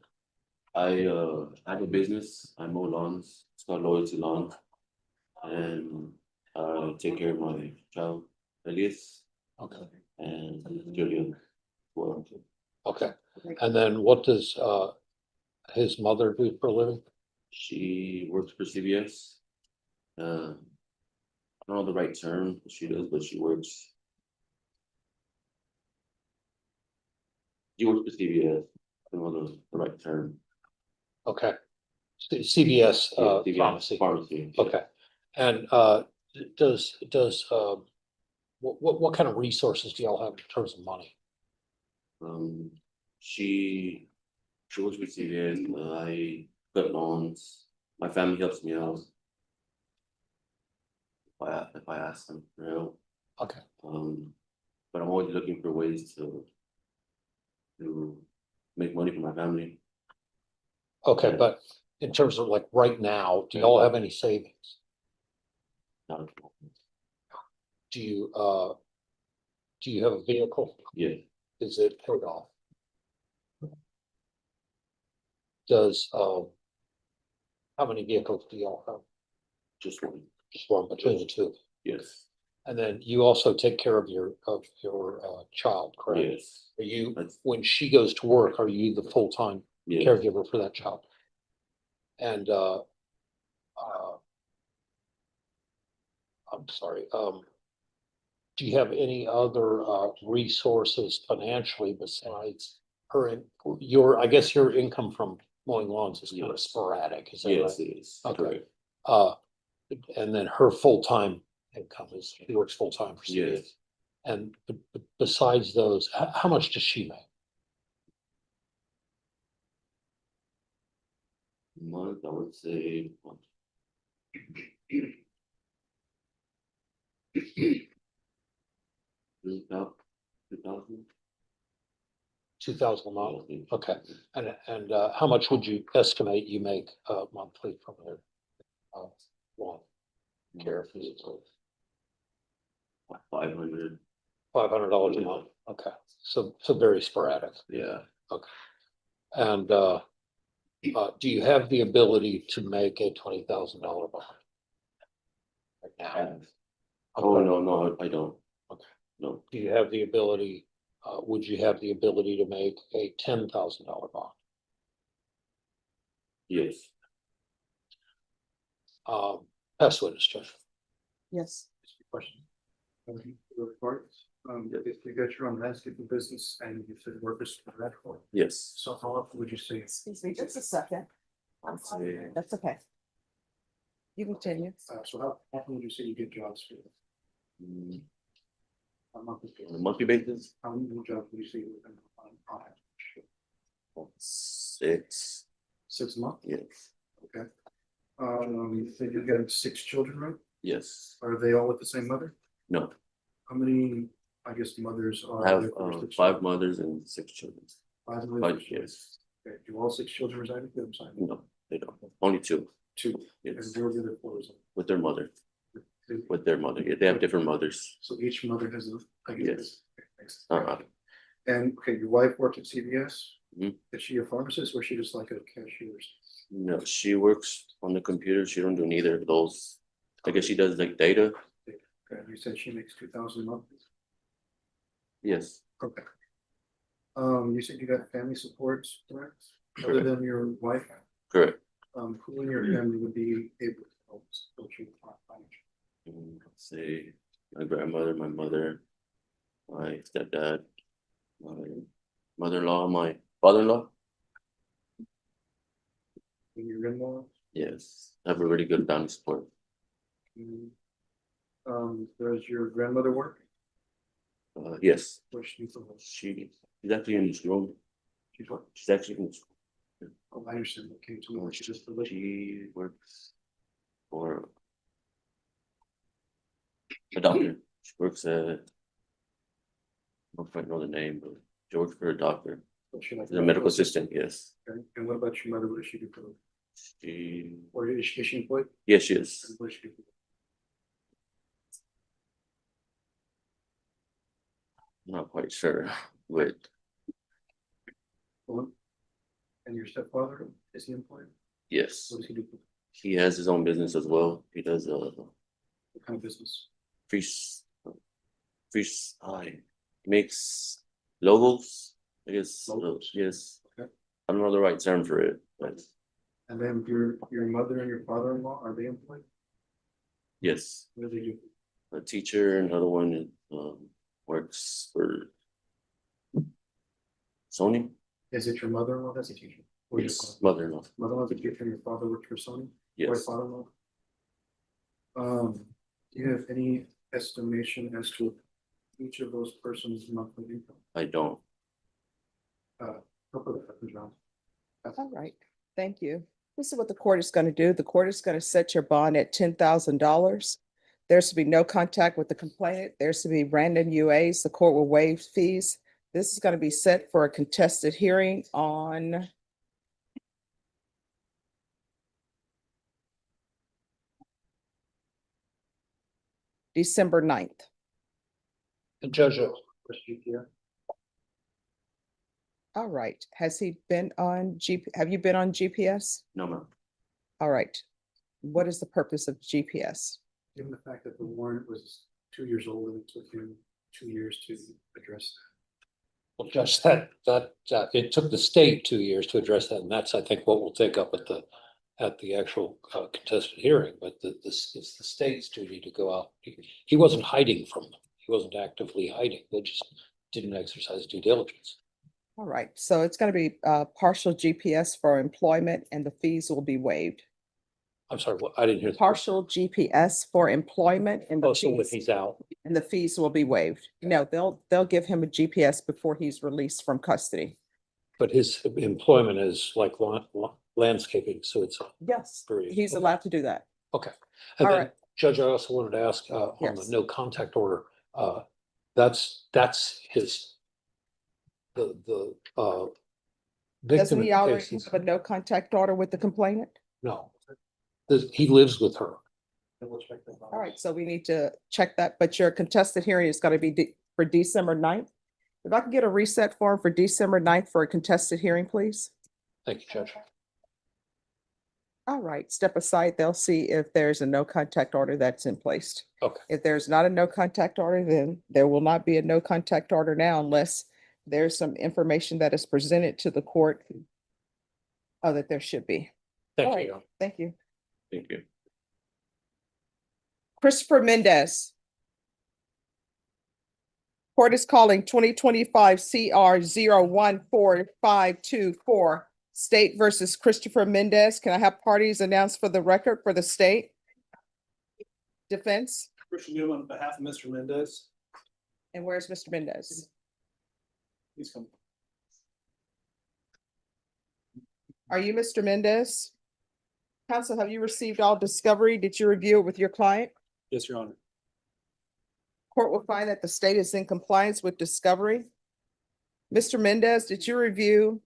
I have a business. I mow lawns. It's called Loyalty Lawn. And take care of my child, Elias, Okay, and Julian. Well, okay, and then what does his mother do for a living? she works for CVS. I don't know the right term she does, but she works. She works for CVS. I don't know the right term. Okay. CVS Yeah, CVS pharmacy. Pharmacy. Yeah. Okay, and does what kind of resources do y'all have in terms of money? Um, she works with CVS. I got loans. My family helps me out. If I ask them for help. Okay, But I'm always looking for ways to make money for my family. okay, Yeah. but in terms of like right now, do y'all have any savings? Not- Do you have a vehicle? Yeah, Is it paid off? Does how many vehicles do y'all have? just one. Just one between the two. Yes, And then you also take care of your child, correct? yes, Are you, That's- when she goes to work, are you the full-time yeah. caregiver for that child? And I'm sorry, do you have any other resources financially besides her, I guess your income from mowing lawns is kind of Yes. sporadic, is that right? Yes, it is. Okay. Correct. And then her full-time income is, she works full-time for CVS. Yes. And besides those, how much does she make? Month, I would say. About 2,000. 2,000 a month? Okay, and how much would you estimate you make monthly from her lawn care? $500. $500 a month, okay, so very sporadic. Yeah. And do you have the ability to make a $20,000 bond? Right now? Oh, no, I don't. Okay. No, Do you have the ability, would you have the ability to make a $10,000 bond? yes, Pest witness, Judge. Yes. Question. Report, if you got your own landscaping business and you said workers for that, yes. so how often would you say? Excuse me, just a second. I'm sorry, that's okay. You continue. So how often would you say you get jobs for? Mm, A monthly On a monthly basis, How many jobs would you say you would on average? 6. 6 months? Yes, Okay. You said you're getting 6 children, right? yes. Are they all with the same mother? No, How many, I guess, mothers are? I have there for your 6 5 children? mothers and 6 children. 5 5 mothers? yes. Okay, do all 6 children reside with them? Sorry. No, they don't. Only 2. 2. And Yes, where are the other 4 reside? with their mother. Two. With their mother. Yeah, they have different mothers. So each mother has a, I guess. Yes. Okay, thanks. Uh-huh. And, okay, your wife worked at CVS? Mhm. Is she a pharmacist or is she just like a cashier? No, she works on the computer. She don't do neither of those. I guess she does like data. Okay, you said she makes 2,000 a month? Yes, Okay. You said you got family support, correct? Other than your wife, correct. who in your family would be able to help support you financially? Let's say my grandmother, my mother, my stepdad, my mother-in-law, my father-in-law. And your in-law? Yes, I have a really good family support. Mm. Does your grandmother work? Yes, Where's she from? she's actually in this room. She's what? She's actually in this Oh, I understand what came to me. room. She's just a little. She works for a doctor. She works at, I don't quite know the name, but she works for a doctor. She like She's a medical assistant, yes. Okay, and what about your mother? What does she do for? She, Or is she employed? yes, she is. Where is she? I'm not quite sure, but One. And your stepfather, is he employed? yes, What does he do? he has his own business as well. He does What kind of business? free s- free s- he makes logos. I guess Logos? yes. Okay. I don't know the right term for it, but And then your mother and your father-in-law, are they employed? yes, What do they do? a teacher. Another one works for Sony. Is it your mother-in-law that's a teacher? Or your Yes, father? mother-in-law. Mother-in-law's a teacher and your father works for Sony? Or Yes, father-in-law? Do you have any estimation as to each of those persons' monthly income? I don't. I'll put it up in John. All right, thank you. This is what the court is going to do. The court is going to set your bond at $10,000. There's to be no contact with the complainant. There's to be random UAs. The court will waive fees. This is going to be set for a contested hearing on December 9th. And Judge, All right, has he been on have you been on GPS? No, ma'am. All right, what is the purpose of GPS? Given the fact that the warrant was 2 years old and it took him 2 years to address well, Judge, it took the state 2 years to address that, and that's, I think, what we'll take up at the actual contested hearing, but it's the state's duty to go out. He wasn't hiding from them. He wasn't actively hiding. They just didn't exercise due diligence. All right, so it's going to be partial GPS for employment and the fees will be waived. I'm sorry, what, I didn't hear. Partial GPS for employment and the Also, when fees, he's out. and the fees will be waived. No, they'll give him a GPS before he's released from custody. But his employment is like landscaping, so it's. Yes, Very- he's allowed to do that. Okay. And All then, right. Judge, I also wanted to ask, on the Yes. no contact order, that's his. The Doesn't victim. he in already cases- have a no contact order with the complainant? No. He lives with her. All right, so we need to check that, but your contested hearing is going to be for December 9th. If I can get a reset form for December 9th for a contested hearing, please. Thank you, Judge. All right, step aside. They'll see if there's a no contact order that's in place. Okay. If there's not a no contact order, then there will not be a no contact order now unless there's some information that is presented to the court that there should be. All Thank right, you. thank you. Thank you. Christopher Mendez. Court is calling 2025 CR 014524 State versus Christopher Mendez. Can I have parties announced for the record for the state? Defense, Christian Newman on behalf of Mr. Mendez. and where's Mr. Mendez? Please come. Are you Mr. Mendez? Counsel, have you received all discovery? Did you review it with your client? Yes, Your Honor. Court will find that the state is in compliance with discovery. Mr. Mendez, did you review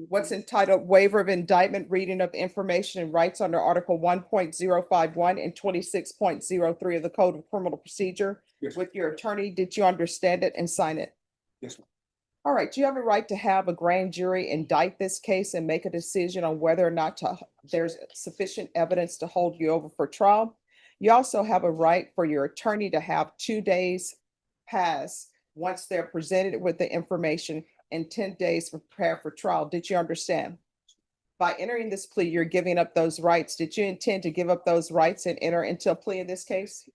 what's entitled waiver of indictment, reading of information and rights under Article 1.051 and 26.03 of the Code of Criminal Procedure? Yes. With your attorney? Did you understand it and sign it? Yes, ma'am. All right, do you have a right to have a grand jury indict this case and make a decision on whether or not there's sufficient evidence to hold you over for trial? You also have a right for your attorney to have 2 days pass once they're presented with the information and 10 days to prepare for trial. Did you understand? By entering this plea, you're giving up those rights. Did you intend to give up those rights and enter into a plea in this case?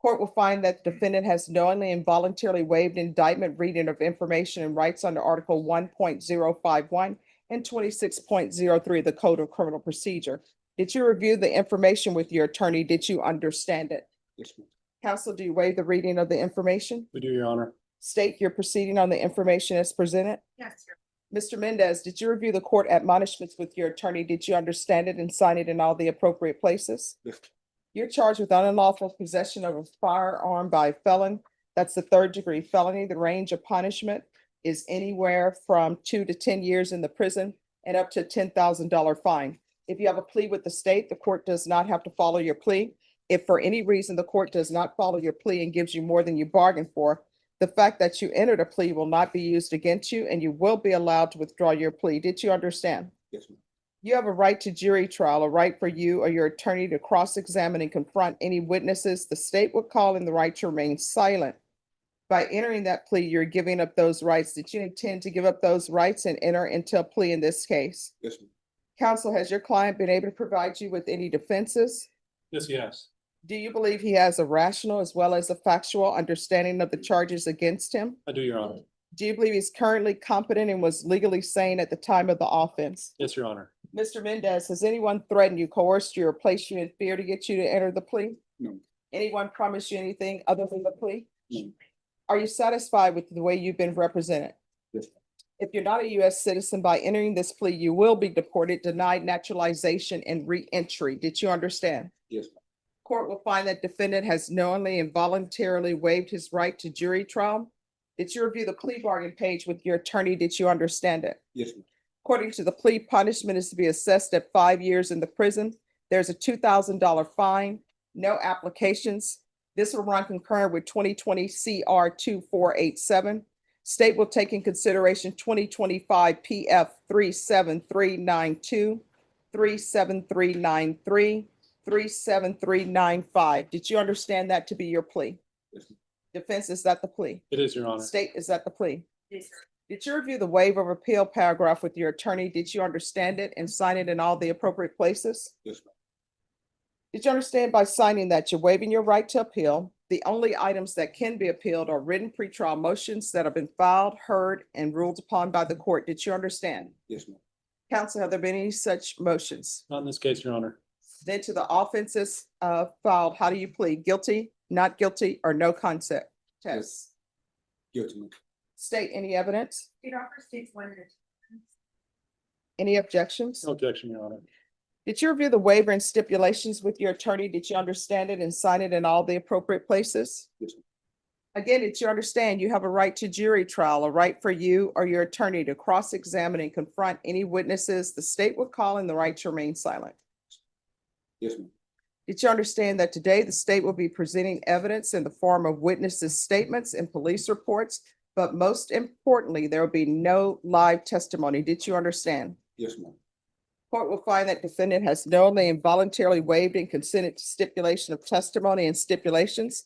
Court will find that the defendant has knowingly and voluntarily waived indictment, reading of information and rights under Article 1.051 and 26.03 of the Code of Criminal Procedure. Did you review the information with your attorney? Did you understand it? Yes, ma'am. Counsel, do you waive the reading of the information? We do, Your Honor. State you're proceeding on the information as presented. Yes, sir. Mr. Mendez, did you review the court admonishments with your attorney? Did you understand it and sign it in all the appropriate places? Yes. You're charged with unlawful possession of a firearm by a felon. That's the 3rd-degree felony. The range of punishment is anywhere from 2 to 10 years in the prison. and up to $10,000 fine. If you have a plea with the state, the court does not have to follow your plea. If for any reason the court does not follow your plea and gives you more than you bargained for, the fact that you entered a plea will not be used against you and you will be allowed to withdraw your plea. Did you understand? Yes, ma'am. You have a right to jury trial, a right for you or your attorney to cross-examine and confront any witnesses the state would call, and the right to remain silent. By entering that plea, you're giving up those rights. Did you intend to give up those rights and enter into a plea in this case? Yes, ma'am. Counsel, has your client been able to provide you with any defenses? Yes. Do you believe he has a rational as well as a factual understanding of the charges against him? I do, Your Honor. Do you believe he's currently competent and was legally sane at the time of the offense? Yes, Your Honor. Mr. Mendez, has anyone threatened you, coerced you, or placed you in fear to get you to enter the plea? No. Anyone promised you anything other than the plea? No. Are you satisfied with the way you've been represented? Yes. If you're not a U.S. citizen, by entering this plea, you will be deported, denied naturalization, and re-entry. Did you understand? Yes, ma'am. Court will find that defendant has knowingly and voluntarily waived his right to jury trial. Did you review the plea bargain page with your attorney? Did you understand it? Yes, ma'am. According to the plea, punishment is to be assessed at 5 years in the prison. There's a $2,000 fine, no applications. This will run concurrent with 2020 CR 2487. State will take in consideration 2025 PF 37392, 37393, 37395. Did you understand that to be your plea? Yes, ma'am. Defense, is that the plea? It is, Your Honor. State, is that the plea? Yes, sir. Did you review the waiver of appeal paragraph with your attorney? Did you understand it and sign it in all the appropriate places? Yes, ma'am. Did you understand by signing that you're waiving your right to appeal? The only items that can be appealed are written pretrial motions that have been filed, heard, and ruled upon by the court. Did you understand? Yes, ma'am. Counsel, have there been any such motions? Not in this case, Your Honor. Then to the offenses filed, how do you plead? Guilty, not guilty, or no concept test? Guilty, ma'am. State any evidence? It offers states one. Any objections? No objection, Your Honor. Did you review the waiver and stipulations with your attorney? Did you understand it and sign it in all the appropriate places? Yes, ma'am. Again, did you understand you have a right to jury trial, a right for you or your attorney to cross-examine and confront any witnesses the state would call, and the right to remain silent? Yes, ma'am. Did you understand that today the state will be presenting evidence in the form of witnesses' statements and police reports, but most importantly, there will be no live testimony? Did you understand? Yes, ma'am. Court will find that defendant has knowingly and voluntarily waived and consented to stipulation of testimony and stipulations.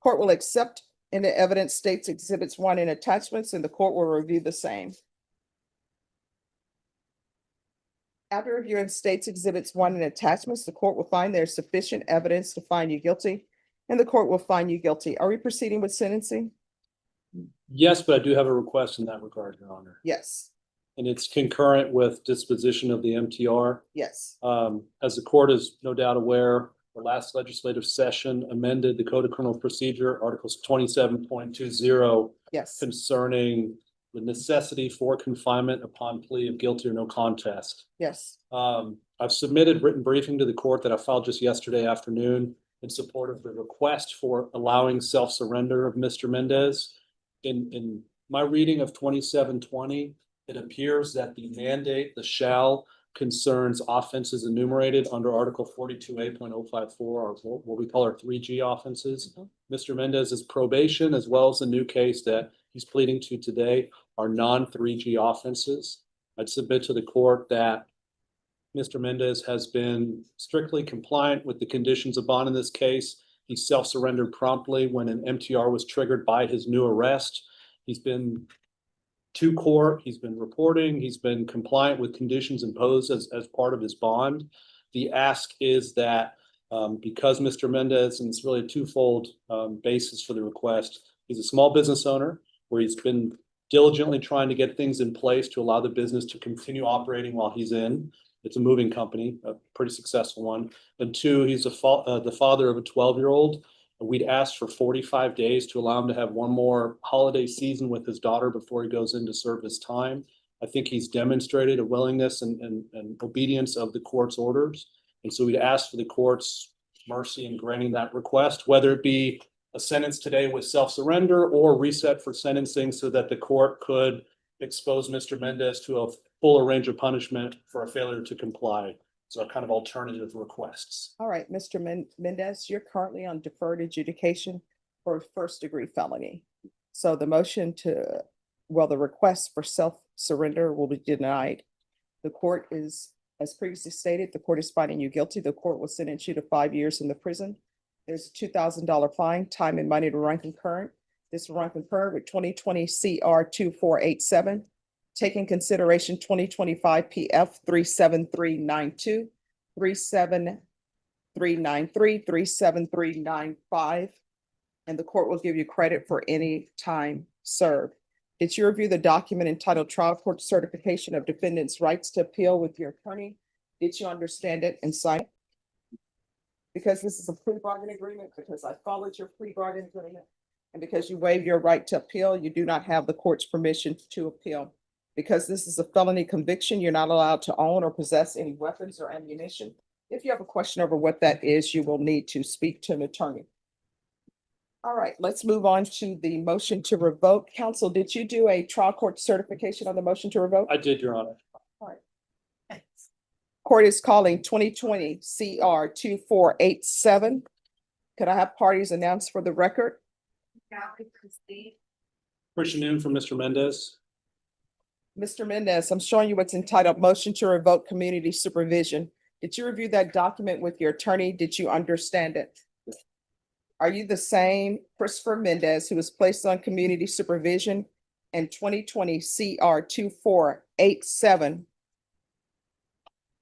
Court will accept in the evidence states exhibits 1 and attachments, and the court will review the same. After reviewing states exhibits 1 and attachments, the court will find there's sufficient evidence to find you guilty, and the court will find you guilty. Are we proceeding with sentencing? Yes, but I do have a request in that regard, Your Honor. Yes, And it's concurrent with disposition of the MTR. yes. As the court is no doubt aware, the last legislative session amended the Code of Criminal Procedure, Articles 27.20, Yes, concerning the necessity for confinement upon plea of guilty or no contest. yes, I've submitted written briefing to the court that I filed just yesterday afternoon in support of the request for allowing self-surrender of Mr. Mendez. In my reading of 2720, it appears that the mandate, the shall, concerns offenses enumerated under Article 42A.054, or what we call our 3G offenses. Mr. Mendez's probation, as well as the new case that he's pleading to today, are non-3G offenses. I'd submit to the court that Mr. Mendez has been strictly compliant with the conditions of bond in this case. He self-surrendered promptly when an MTR was triggered by his new arrest. He's been to court, he's been reporting, he's been compliant with conditions imposed as part of his bond. The ask is that because Mr. Mendez, and it's really a twofold basis for the request, he's a small business owner where he's been diligently trying to get things in place to allow the business to continue operating while he's in. It's a moving company, a pretty successful one. And 2, he's the father of a 12-year-old. We'd asked for 45 days to allow him to have one more holiday season with his daughter before he goes in to serve his time. I think he's demonstrated a willingness and obedience of the court's orders. And so we'd ask for the court's mercy in granting that request, whether it be a sentence today with self-surrender or reset for sentencing so that the court could expose Mr. Mendez to fuller range of punishment for a failure to comply. So kind of alternative requests. All right, Mr. Mendez, you're currently on deferred adjudication for first-degree felony. So the motion to, well, the request for self-surrender will be denied. The court is, as previously stated, the court is finding you guilty. The court will sentence you to 5 years in the prison. There's a $2,000 fine, time and money to run concurrent. This will run concurrent with 2020 CR 2487. Take in consideration 2025 PF 37392, 37393, 37395, and the court will give you credit for any time served. Did you review the document entitled Trial Court Certification of Defendant's Rights to Appeal with your attorney? Did you understand it and sign it? Because this is a plea bargain agreement, because I followed your plea bargain agreement, and because you waived your right to appeal, you do not have the court's permission to appeal. Because this is a felony conviction, you're not allowed to own or possess any weapons or ammunition. If you have a question over what that is, you will need to speak to an attorney. All right, let's move on to the motion to revoke. Counsel, did you do a trial court certification on the motion to revoke? I did, Your Honor. Court is calling 2020 CR 2487. Could I have parties announced for the record? Christian Noon from Mr. Mendez. Mr. Mendez, I'm showing you what's entitled Motion to Revoke Community Supervision. Did you review that document with your attorney? Did you understand it? Are you the same Christopher Mendez who was placed on community supervision in 2020 CR 2487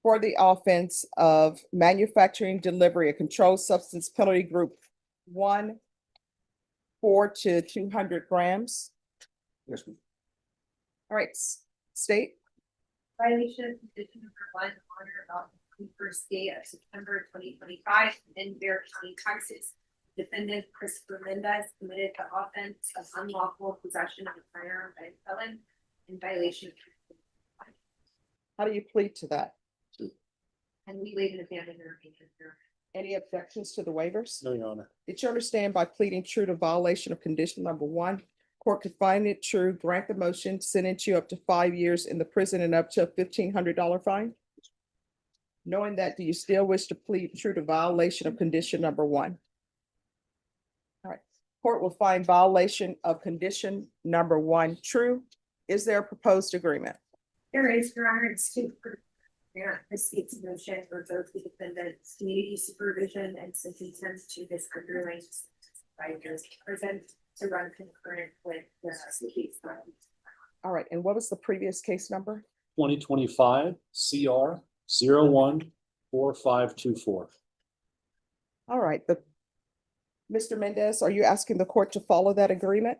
for the offense of manufacturing delivery, a controlled substance penalty group 1, 4 to 200 grams? Yes, ma'am. All right, state. Violation of condition number 1 on or about the first day of September 2025 in Bexar County, Texas. Defendant Christopher Mendez committed the offense of unlawful possession of a firearm by a felon in violation of. How do you plead to that? And we waive and abandon our opinion here. Any objections to the waivers? No, Your Honor. Did you understand by pleading true to violation of condition number 1, court could find it true, grant the motion, sentence you up to 5 years in the prison and up to a $1,500 fine? Knowing that, do you still wish to plead true to violation of condition number 1? All right, court will find violation of condition number 1 true. Is there a proposed agreement? There is, Your Honor, it's to grant the state's motion for both the defendant's community supervision and sentence him to this underlying 5 years in prison to run concurrent with the case. All right, and what was the previous case number? 2025 CR 014524. All right, Mr. Mendez, are you asking the court to follow that agreement?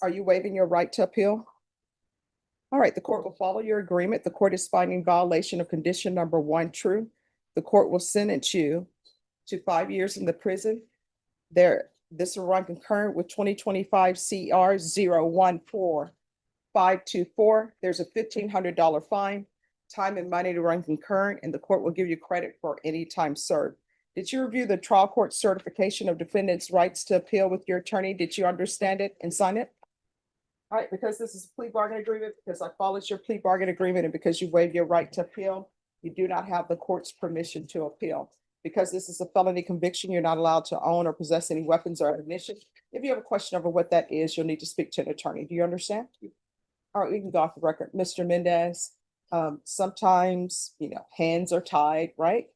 Are you waiving your right to appeal? All right, the court will follow your agreement. The court is finding violation of condition number 1 true. The court will sentence you to 5 years in the prison. This will run concurrent with 2025 CR 014524. There's a $1,500 fine, time and money to run concurrent, and the court will give you credit for any time served. Did you review the trial court certification of defendant's rights to appeal with your attorney? Did you understand it and sign it? All right, because this is a plea bargain agreement, because I followed your plea bargain agreement, and because you waived your right to appeal, you do not have the court's permission to appeal. Because this is a felony conviction, you're not allowed to own or possess any weapons or ammunition. If you have a question over what that is, you'll need to speak to an attorney. Do you understand? All right, we can go off the record. Mr. Mendez, sometimes, hands are tied, right?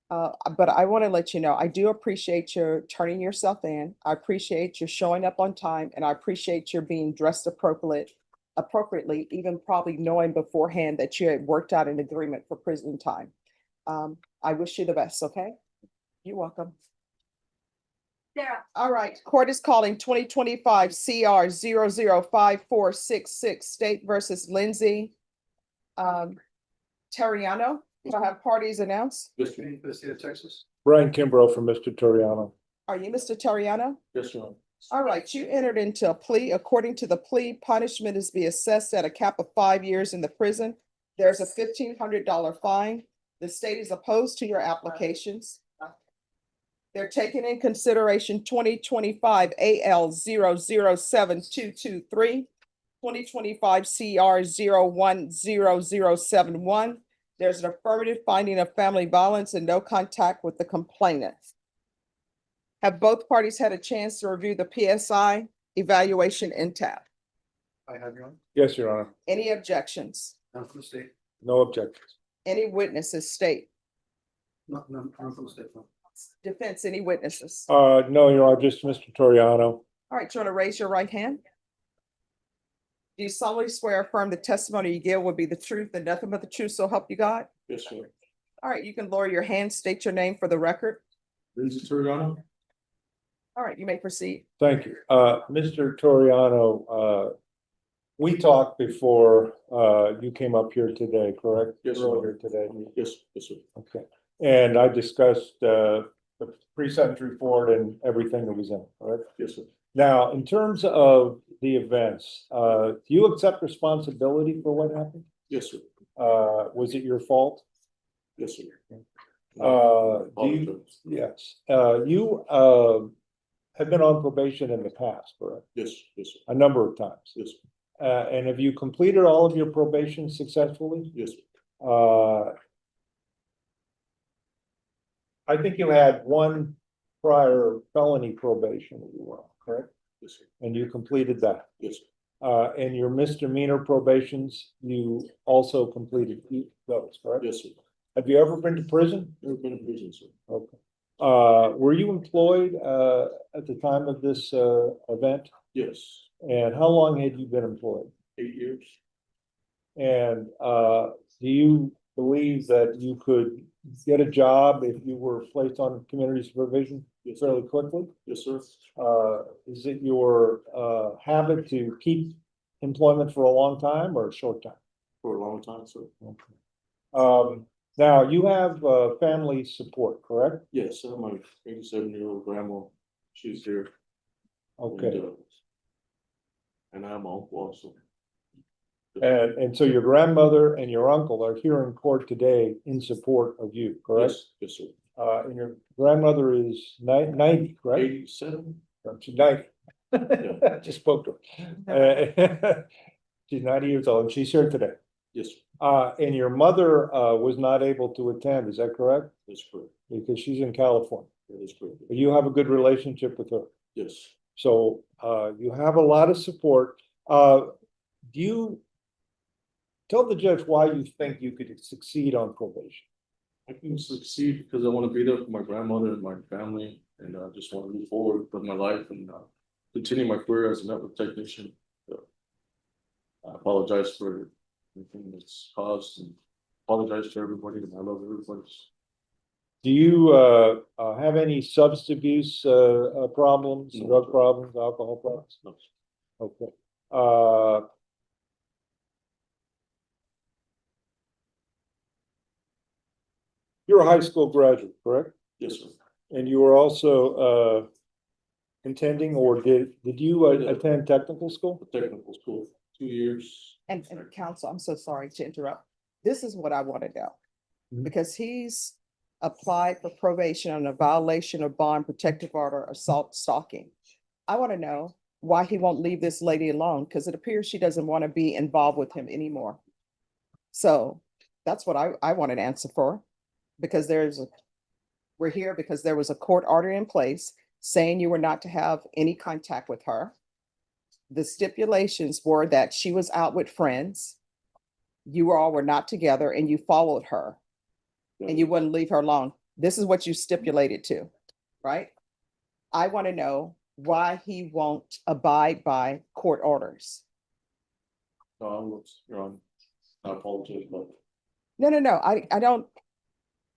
But I want to let you know, I do appreciate your turning yourself in. I appreciate your showing up on time, and I appreciate your being dressed appropriately, even probably knowing beforehand that you had worked out an agreement for prison time. I wish you the best, okay? You're welcome. Sarah. All right, court is calling 2025 CR 005466 State versus Lindsay Terriano. Do I have parties announced? For the state of Texas. Brian Kimbrough from Mr. Toriano. Are you Mr. Terriano? Yes, Your Honor. All right, you entered into a plea. According to the plea, punishment is to be assessed at a cap of 5 years in the prison. There's a $1,500 fine. The state is opposed to your applications. They're taking in consideration 2025 AL 007223, 2025 CR 010071. There's an affirmative finding of family violence and no contact with the complainant. Have both parties had a chance to review the PSI evaluation in tab? I have your own. Yes, Your Honor. Any objections? None from the state. No objections. Any witnesses state? None from the state. No. Defense, any witnesses? No, Your Honor, just Mr. Toriano. All right, do you want to raise your right hand? Do you solemnly swear or affirm the testimony you give will be the truth and nothing but the truth, so help you God? Yes, sir. All right, you can lower your hand, state your name for the record. Lindsay Toriano? All right, you may proceed. Thank you. Mr. Toriano, we talked before, you came up here today, correct? Yes, sir. Earlier today. Yes, sir. Okay. And I discussed, the pre-sentence report and everything that was in it, correct? Yes, sir. Now, in terms of the events, do you accept responsibility for what happened? Yes, sir. Was it your fault? Yes, sir. Yes, you, have been on probation in the past, correct? Yes, yes, sir. A number of times. Yes, sir. And have you completed all of your probation successfully? Yes, sir. I think you had one prior felony probation that you were on, correct? Yes, sir. And you completed that. Yes, sir. And your misdemeanor probations, you also completed those, correct? Yes, sir. Have you ever been to prison? Never been in prison, sir. Okay. Were you employed, at the time of this, event? Yes, And how long had you been employed? 8 years. And, do you believe that you could get a job if you were placed on community supervision Yes, sir. fairly quickly? Yes, sir. Is it your, habit to keep employment for a long time or a short time? For a long time, sir. Okay. Now you have, family support, correct? Yes, sir. My 87-year-old grandma, she's here. Okay. And I'm uncle also. And so your grandmother and your uncle are here in court today in support of you, correct? Yes, sir. And your grandmother is 90, correct? 87. She's 90. Just spoke to her. She's 90 years old and she's here today. Yes, sir. And your mother, was not able to attend, is that correct? That's correct. Because she's in California. That is correct. But you have a good relationship with her. Yes. So, you have a lot of support. Do you tell the judge why you think you could succeed on probation? I can succeed because I want to be there for my grandmother and my family, and I just want to move forward with my life and continue my career as a network technician. So, I apologize for anything that's caused and apologize to everybody, and I love everybody. Do you have any substance abuse problems, No. drug problems, alcohol problems? No. Okay. You're a high school graduate, correct? Yes, sir. And you were also contending, or did you attend technical school? Technical school, 2 years. And counsel, I'm so sorry to interrupt. This is what I want to know. Mhm. Because he's applied for probation on a violation of bond protective order, assault, stalking. I want to know why he won't leave this lady alone, because it appears she doesn't want to be involved with him anymore. So that's what I want an answer for, because we're here because there was a court order in place saying you were not to have any contact with her. The stipulations were that she was out with friends. You all were not together and you followed her and you wouldn't leave her alone. This is what you stipulated to, right? I want to know why he won't abide by court orders. No, you're on. I apologize, but No. I don't.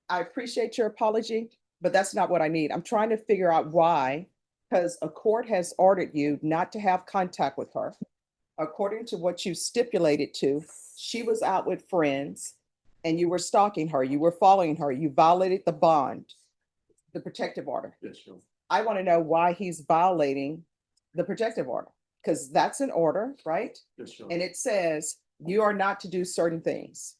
I appreciate your apology, but that's not what I need. I'm trying to figure out why, because a court has ordered you not to have contact with her. According to what you stipulated to, she was out with friends and you were stalking her, you were following her, you violated the bond, the protective order. yes, sir. I want to know why he's violating the protective order, because that's an order, right? Yes, sir. And it says you are not to do certain things.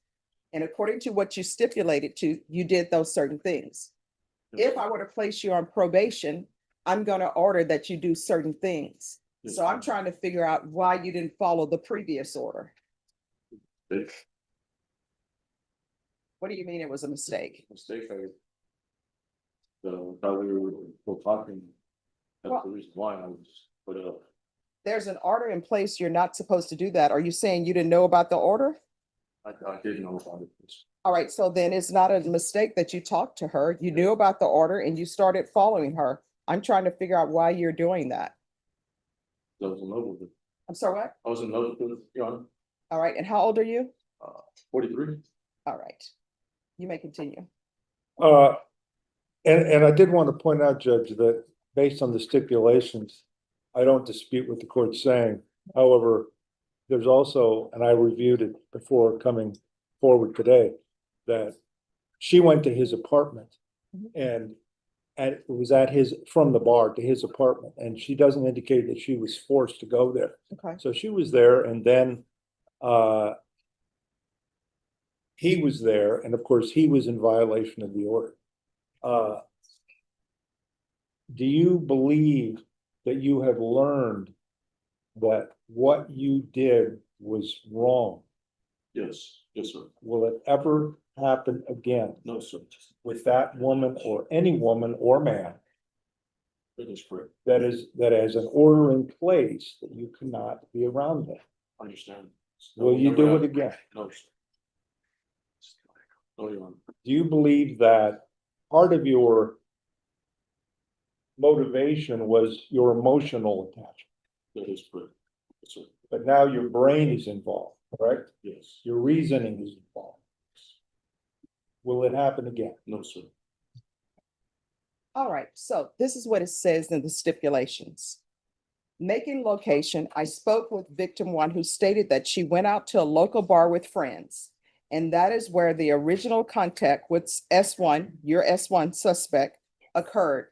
And according to what you stipulated to, you did those certain things. If I were to place you on probation, I'm going to order that you do certain things. So I'm trying to figure out why you didn't follow the previous order. What do you mean it was a mistake? Mistake, thought we were talking, that's the reason why I was put it up. There's an order in place. You're not supposed to do that. Are you saying you didn't know about the order? I didn't know about it. All right, so then it's not a mistake that you talked to her. You knew about the order and you started following her. I'm trying to figure out why you're doing that. I was in love with it. I'm sorry, what? I was in love with it, Your Honor. All right, and how old are you? 43. All right. You may continue. And I did want to point out, Judge, that based on the stipulations, I don't dispute what the court's saying. However, there's also, and I reviewed it before coming forward today, that she went to his apartment and it was at his, from the bar to his apartment, and she doesn't indicate that she was forced to go there. Okay. So she was there, and then he was there, and of course, he was in violation of the order. Do you believe that you have learned that what you did was wrong? Yes, yes, sir. Will it ever happen again No, sir. with that woman or any woman or man That is correct. that has an order in place that you cannot be around them? I understand. Will you do it again? No, sir. No, Your Honor. Do you believe that part of your motivation was your emotional attachment, That is correct. Yes, sir. but now your brain is involved, correct? Yes. Your reasoning is involved. Will it happen again? No, sir. All right, so this is what it says in the stipulations. Making location, I spoke with victim one who stated that she went out to a local bar with friends. And that is where the original contact with S1, your S1 suspect, occurred.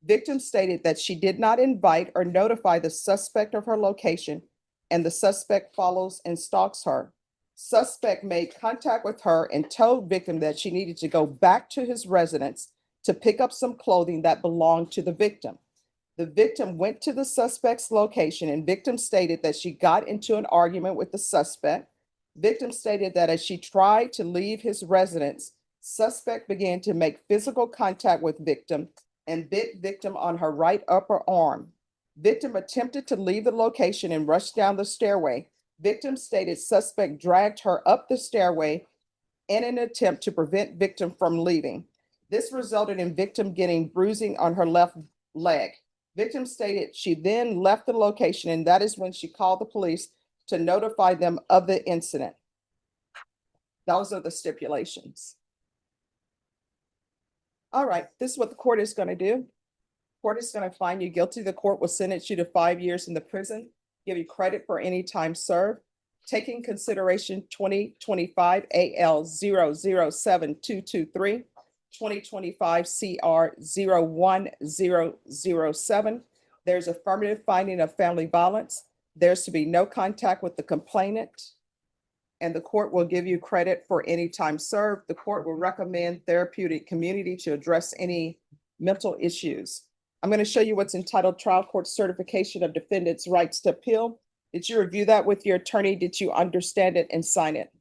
Victim stated that she did not invite or notify the suspect of her location, and the suspect follows and stalks her. Suspect made contact with her and told victim that she needed to go back to his residence to pick up some clothing that belonged to the victim. The victim went to the suspect's location, and victim stated that she got into an argument with the suspect. Victim stated that as she tried to leave his residence, suspect began to make physical contact with victim and bit victim on her right upper arm. Victim attempted to leave the location and rushed down the stairway. Victim stated suspect dragged her up the stairway in an attempt to prevent victim from leaving. This resulted in victim getting bruising on her left leg. Victim stated she then left the location, and that is when she called the police to notify them of the incident. Those are the stipulations. All right, this is what the court is going to do. Court is going to find you guilty. The court will sentence you to 5 years in the prison, give you credit for any time served. Taking consideration 2025 AL 007223, 2025 CR 01007. There's affirmative finding of family violence. There's to be no contact with the complainant, and the court will give you credit for any time served. The court will recommend therapeutic community to address any mental issues. I'm going to show you what's entitled Trial Court Certification of Defendant's Rights to Appeal. Did you review that with your attorney? Did you understand it and sign it?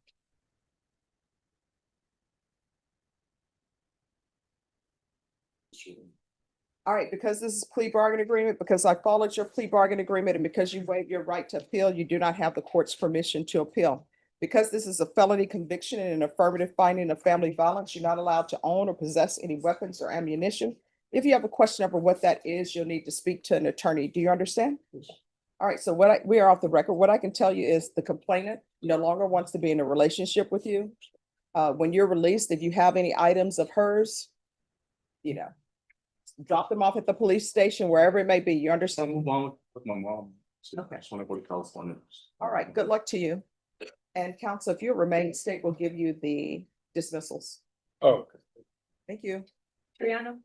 All right, because this is plea bargain agreement, because I followed your plea bargain agreement, and because you waived your right to appeal, you do not have the court's permission to appeal. Because this is a felony conviction and an affirmative finding of family violence, you're not allowed to own or possess any weapons or ammunition. If you have a question over what that is, you'll need to speak to an attorney. Do you understand? All right, so we are off the record. What I can tell you is the complainant no longer wants to be in a relationship with you. When you're released, if you have any items of hers, drop them off at the police station, wherever it may be. You I understand? move on with my mom. So Okay. I just want to go to California. All right, good luck to you. And counsel, if you remain, state will give you the dismissals. Oh, Thank you. Triano?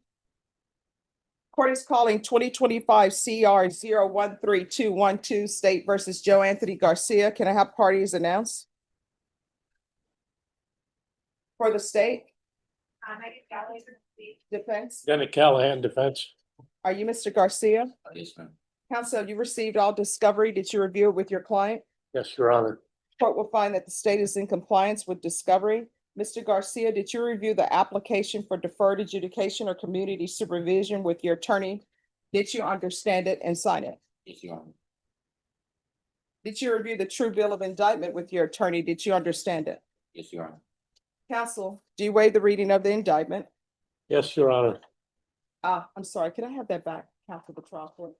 Court is calling 2025 CR 013212 State versus Joe Anthony Garcia. Can I have parties announced? For the state? Defense? Denny Callahan defense. Are you Mr. Garcia? Yes, ma'am. Counsel, you received all discovery. Did you review it with your client? Yes, Your Honor. Court will find that the state is in compliance with discovery. Mr. Garcia, did you review the application for deferred adjudication or community supervision with your attorney? Did you understand it and sign it? Yes, Your Honor. Did you review the true bill of indictment with your attorney? Did you understand it? Yes, Your Honor. Counsel, do you waive the reading of the indictment? Yes, Your Honor. I'm sorry, can I have that back, counsel, the trial court?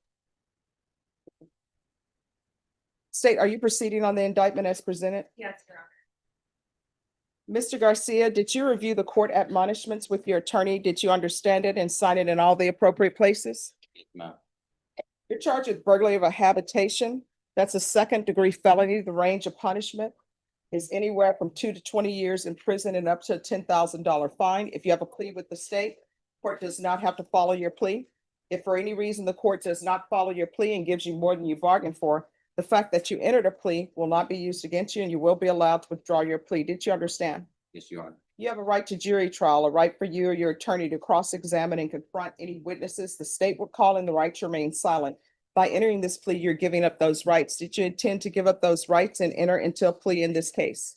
State, are you proceeding on the indictment as presented? Yes, Your Honor. Mr. Garcia, did you review the court admonishments with your attorney? Did you understand it and sign it in all the appropriate places? Yes, ma'am. You're charged with burglary of a habitation. That's a second-degree felony. The range of punishment is anywhere from 2 to 20 years in prison and up to a $10,000 fine. If you have a plea with the state, court does not have to follow your plea. If for any reason the court does not follow your plea and gives you more than you bargained for, the fact that you entered a plea will not be used against you and you will be allowed to withdraw your plea. Did you understand? Yes, Your Honor. You have a right to jury trial, a right for you or your attorney to cross-examine and confront any witnesses the state would call in, the right to remain silent. By entering this plea, you're giving up those rights. Did you intend to give up those rights and enter into a plea in this case?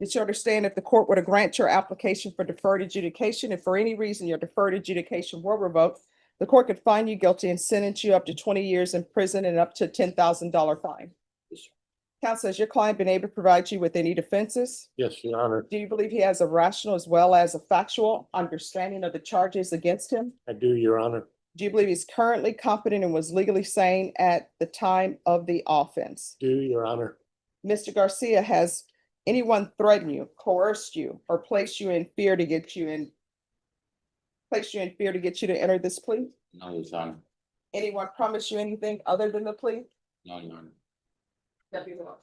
Did you understand if the court were to grant your application for deferred adjudication, if for any reason your deferred adjudication were revoked, the court could find you guilty and sentence you up to 20 years in prison and up to a $10,000 fine? Counsel, has your client been able to provide you with any defenses? Yes, Your Honor. Do you believe he has a rational as well as a factual understanding of the charges against him? I do, Your Honor. Do you believe he's currently competent and was legally sane at the time of the offense? Do, Your Honor. Mr. Garcia, has anyone threatened you, coerced you, or placed you in fear to get you to enter this plea? No, Your Honor. Anyone promise you anything other than the plea? No, Your Honor. Deputy Moore.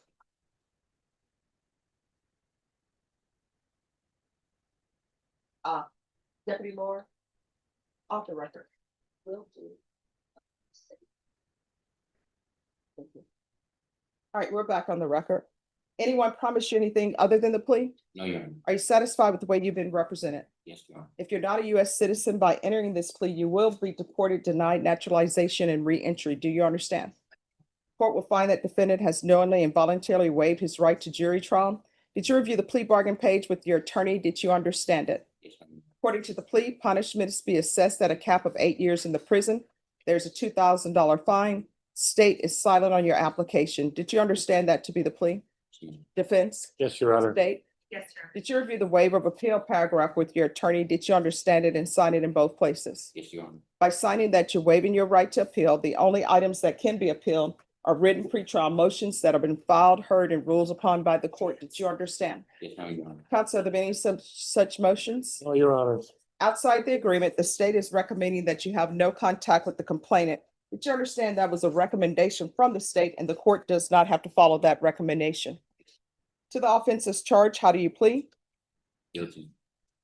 Deputy Moore, off the record. Will do. Thank you. All right, we're back on the record. Anyone promise you anything other than the plea? No, Your Honor. Are you satisfied with the way you've been represented? Yes, Your Honor. If you're not a US citizen, by entering this plea, you will be deported, denied naturalization, and re-entry. Do you understand? Court will find that defendant has knowingly and voluntarily waived his right to jury trial. Did you review the plea bargain page with your attorney? Did you understand it? Yes, Your Honor. According to the plea, punishment is to be assessed at a cap of 8 years in the prison. There's a $2,000 fine. State is silent on your application. Did you understand that to be the plea? Defense? Yes, Your Honor. State? Yes, sir. Did you review the waiver of appeal paragraph with your attorney? Did you understand it and sign it in both places? Yes, Your Honor. By signing that you're waiving your right to appeal, the only items that can be appealed are written pretrial motions that have been filed, heard, and ruled upon by the court. Did you understand? Yes, Your Honor. Counsel, are there any such motions? No, Your Honor. Outside the agreement, the state is recommending that you have no contact with the complainant. Did you understand that was a recommendation from the state and the court does not have to follow that recommendation? To the offenses charged, how do you plead? Guilty.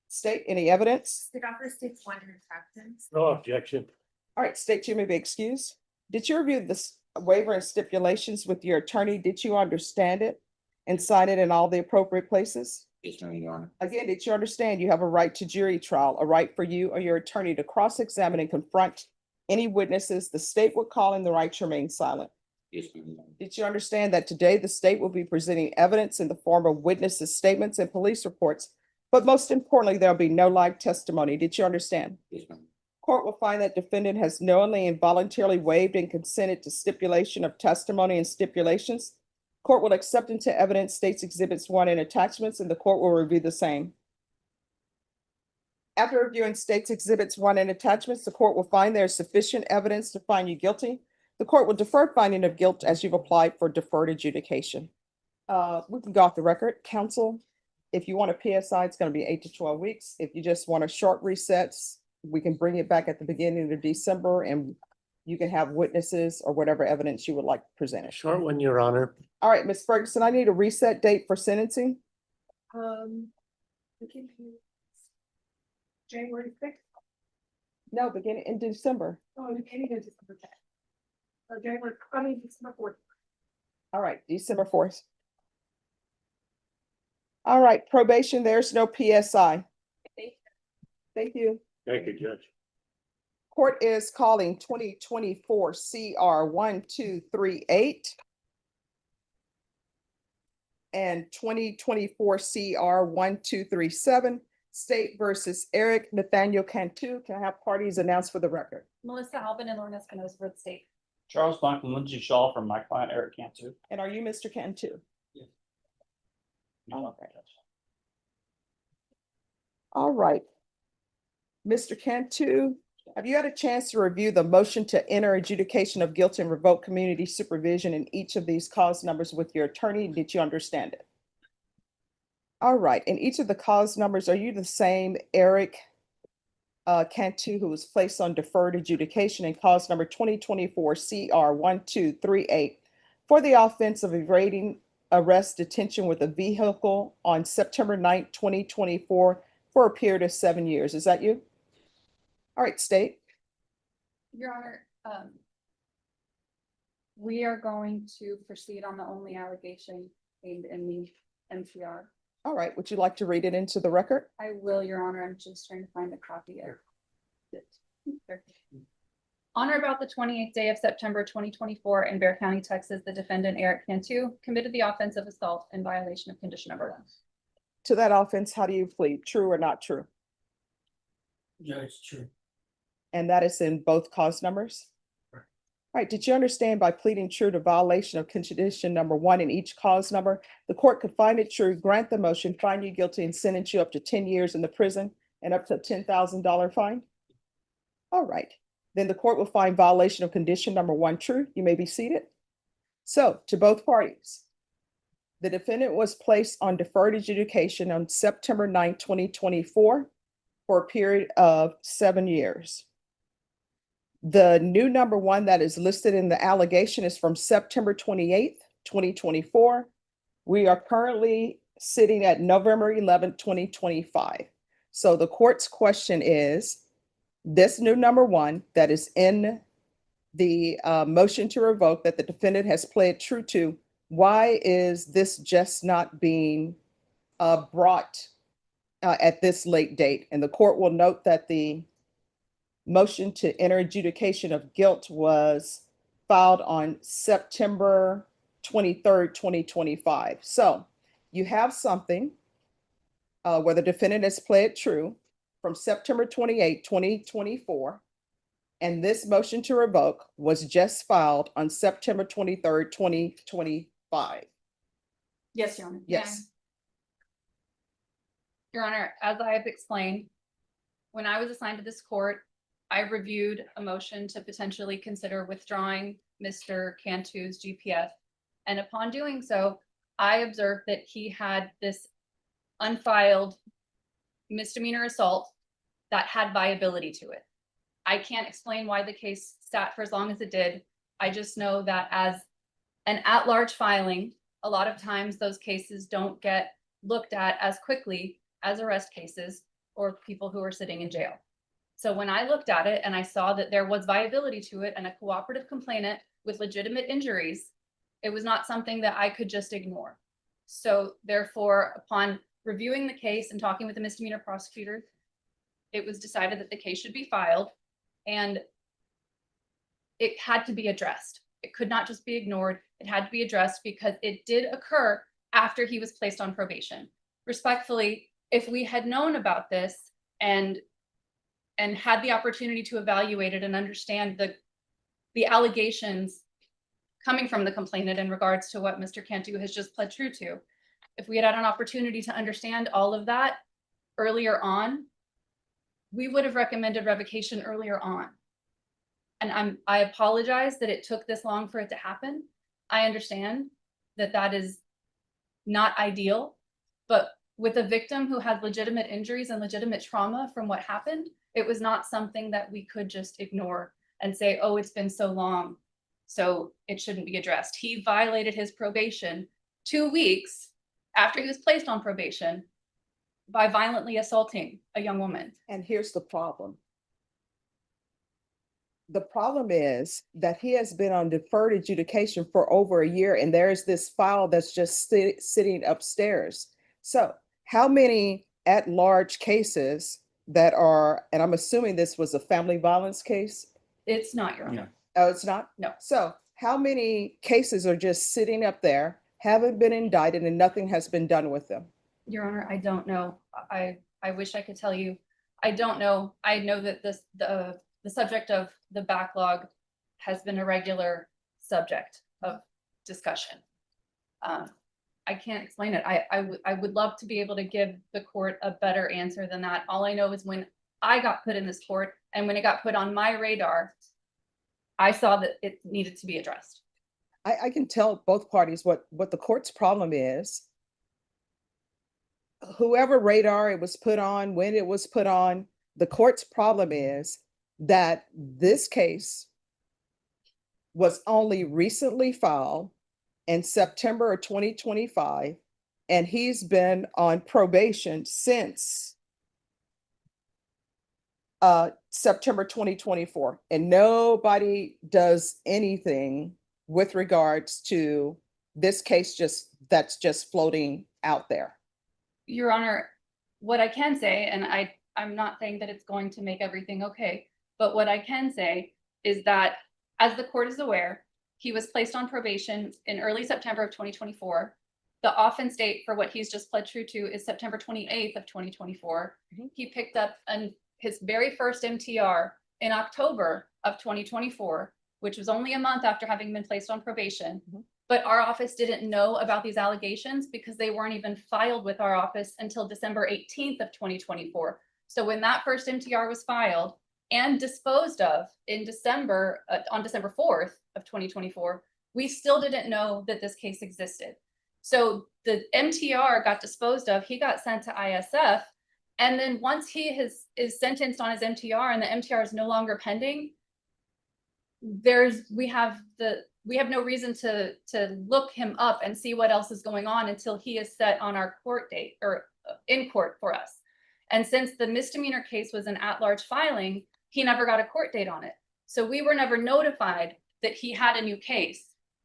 State, any evidence? The doctor states one in acceptance. No objection. All right, state, you may be excused. Did you review this waiver and stipulations with your attorney? Did you understand it and sign it in all the appropriate places? Yes, Your Honor. Again, did you understand you have a right to jury trial, a right for you or your attorney to cross-examine and confront any witnesses the state would call in, the right to remain silent? Yes, Your Honor. Did you understand that today the state will be presenting evidence in the form of witnesses' statements and police reports? But most importantly, there'll be no live testimony. Did you understand? Yes, Your Honor. Court will find that defendant has knowingly and voluntarily waived and consented to stipulation of testimony and stipulations. Court will accept into evidence states exhibits 1 and attachments, and the court will review the same. After reviewing states exhibits 1 and attachments, the court will find there is sufficient evidence to find you guilty. The court will defer finding of guilt as you've applied for deferred adjudication. We can go off the record. Counsel, if you want a PSI, it's going to be 8 to 12 weeks. If you just want a short resets, we can bring it back at the beginning of December and you can have witnesses or whatever evidence you would like presented. Short one, Your Honor. All right, Ms. Ferguson, I need a reset date for sentencing. We can do January 6th. No, beginning in December. Oh, beginning of December 10th. December 4th. All right, December 4th. All right, probation, there's no PSI. Thank you. Thank you, Judge. Court is calling 2024 CR 1238 and 2024 CR 1237, State versus Eric Nathaniel Cantu. Can I have parties announced for the record? Melissa Albin and Lorna Espinosa for the state. Charles Blank and Lindsay Shaw from my client Eric Cantu. And are you Mr. Cantu? Okay. All right. Mr. Cantu, have you had a chance to review the motion to enter adjudication of guilt and revoke community supervision in each of these cause numbers with your attorney? Did you understand it? All right. In each of the cause numbers, are you the same Eric Cantu, who was placed on deferred adjudication in cause number 2024 CR 1238 for the offense of evading arrest detention with a vehicle on September 9th, 2024 for a period of 7 years? Is that you? All right, state. Your Honor, we are going to proceed on the only allegation named in the MPR. All right, would you like to read it into the record? I will, Your Honor. I'm just trying to find a copy of it. On or about the 28th day of September 2024 in Bexar County, Texas, the defendant Eric Cantu committed the offense of assault in violation of condition number 1. To that offense, how do you plead? True or not true? Yeah, it's true. And that is in both cause numbers? All right, did you understand by pleading true to violation of condition number 1 in each cause number, the court could find it true, grant the motion, find you guilty, and sentence you up to 10 years in the prison and up to a $10,000 fine? All right, then the court will find violation of condition number 1 true. You may be seated. So, to both parties, the defendant was placed on deferred adjudication on September 9th, 2024 for a period of 7 years. The new number 1 that is listed in the allegation is from September 28th, 2024. We are currently sitting at November 11th, 2025. So the court's question is, this new number 1 that is in the motion to revoke that the defendant has pled true to, why is this just not being brought at this late date? And the court will note that the motion to enter adjudication of guilt was filed on September 23rd, 2025. So you have something where the defendant has pled true from September 28, 2024. And this motion to revoke was just filed on September 23rd, 2025. Yes, Your Honor. Yes. Your Honor, as I have explained, when I was assigned to this court, I reviewed a motion to potentially consider withdrawing Mr. Cantu's GPS. And upon doing so, I observed that he had this unfiled misdemeanor assault that had viability to it. I can't explain why the case sat for as long as it did. I just know that as an at-large filing, a lot of times those cases don't get looked at as quickly as arrest cases or people who are sitting in jail. So when I looked at it and I saw that there was viability to it and a cooperative complainant with legitimate injuries, it was not something that I could just ignore. So therefore, upon reviewing the case and talking with the misdemeanor prosecutor, it was decided that the case should be filed and it had to be addressed. It could not just be ignored. It had to be addressed because it did occur after he was placed on probation. Respectfully, if we had known about this and had the opportunity to evaluate it and understand the allegations coming from the complainant in regards to what Mr. Cantu has just pled true to, if we had an opportunity to understand all of that earlier on, we would have recommended revocation earlier on. And I apologize that it took this long for it to happen. I understand that that is not ideal, but with a victim who had legitimate injuries and legitimate trauma from what happened, it was not something that we could just ignore and say, oh, it's been so long, so it shouldn't be addressed. He violated his probation 2 weeks after he was placed on probation by violently assaulting a young woman. And here's the problem. The problem is that he has been on deferred adjudication for over a year, and there's this file that's just sitting upstairs. So how many at-large cases that are, and I'm assuming this was a family violence case? It's not, Your Honor. Oh, it's not? No. So how many cases are just sitting up there, haven't been indicted, and nothing has been done with them? Your Honor, I don't know. I wish I could tell you. I don't know. I know that the subject of the backlog has been a regular subject of discussion. I can't explain it. I would love to be able to give the court a better answer than that. All I know is when I got put in this court and when it got put on my radar, I saw that it needed to be addressed. I can tell both parties what the court's problem is. Whoever radar it was put on, when it was put on, the court's problem is that this case was only recently filed in September of 2025, and he's been on probation since September 2024, and nobody does anything with regards to this case that's just floating out there. Your Honor, what I can say, and I'm not saying that it's going to make everything okay, but what I can say is that, as the court is aware, he was placed on probation in early September of 2024. The offense date for what he's just pled true to is September 28th of 2024. He picked up his very first MTR in October of 2024, which was only a month after having been placed on probation. But our office didn't know about these allegations because they weren't even filed with our office until December 18th of 2024. So when that first MTR was filed and disposed of in December, on December 4th of 2024, we still didn't know that this case existed. So the MTR got disposed of, he got sent to ISF. And then once he is sentenced on his MTR and the MTR is no longer pending, we have no reason to look him up and see what else is going on until he is set on our court date or in court for us. And since the misdemeanor case was an at-large filing, he never got a court date on it. So we were never notified that he had a new case.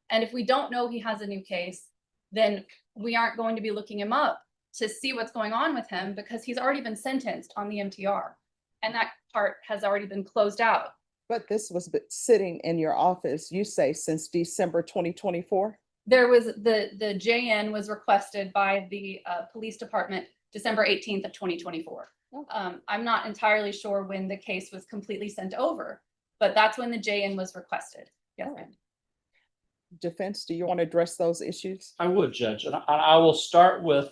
And if we don't know he has a new case, then we aren't going to be looking him up to see what's going on with him because he's already been sentenced on the MTR. And that part has already been closed out. But this was sitting in your office, you say, since December 2024? There was the JN was requested by the police department December 18th of 2024. I'm not entirely sure when the case was completely sent over, but that's when the JN was requested. Yes, ma'am. Defense, do you want to address those issues? I would, Judge, and I will start with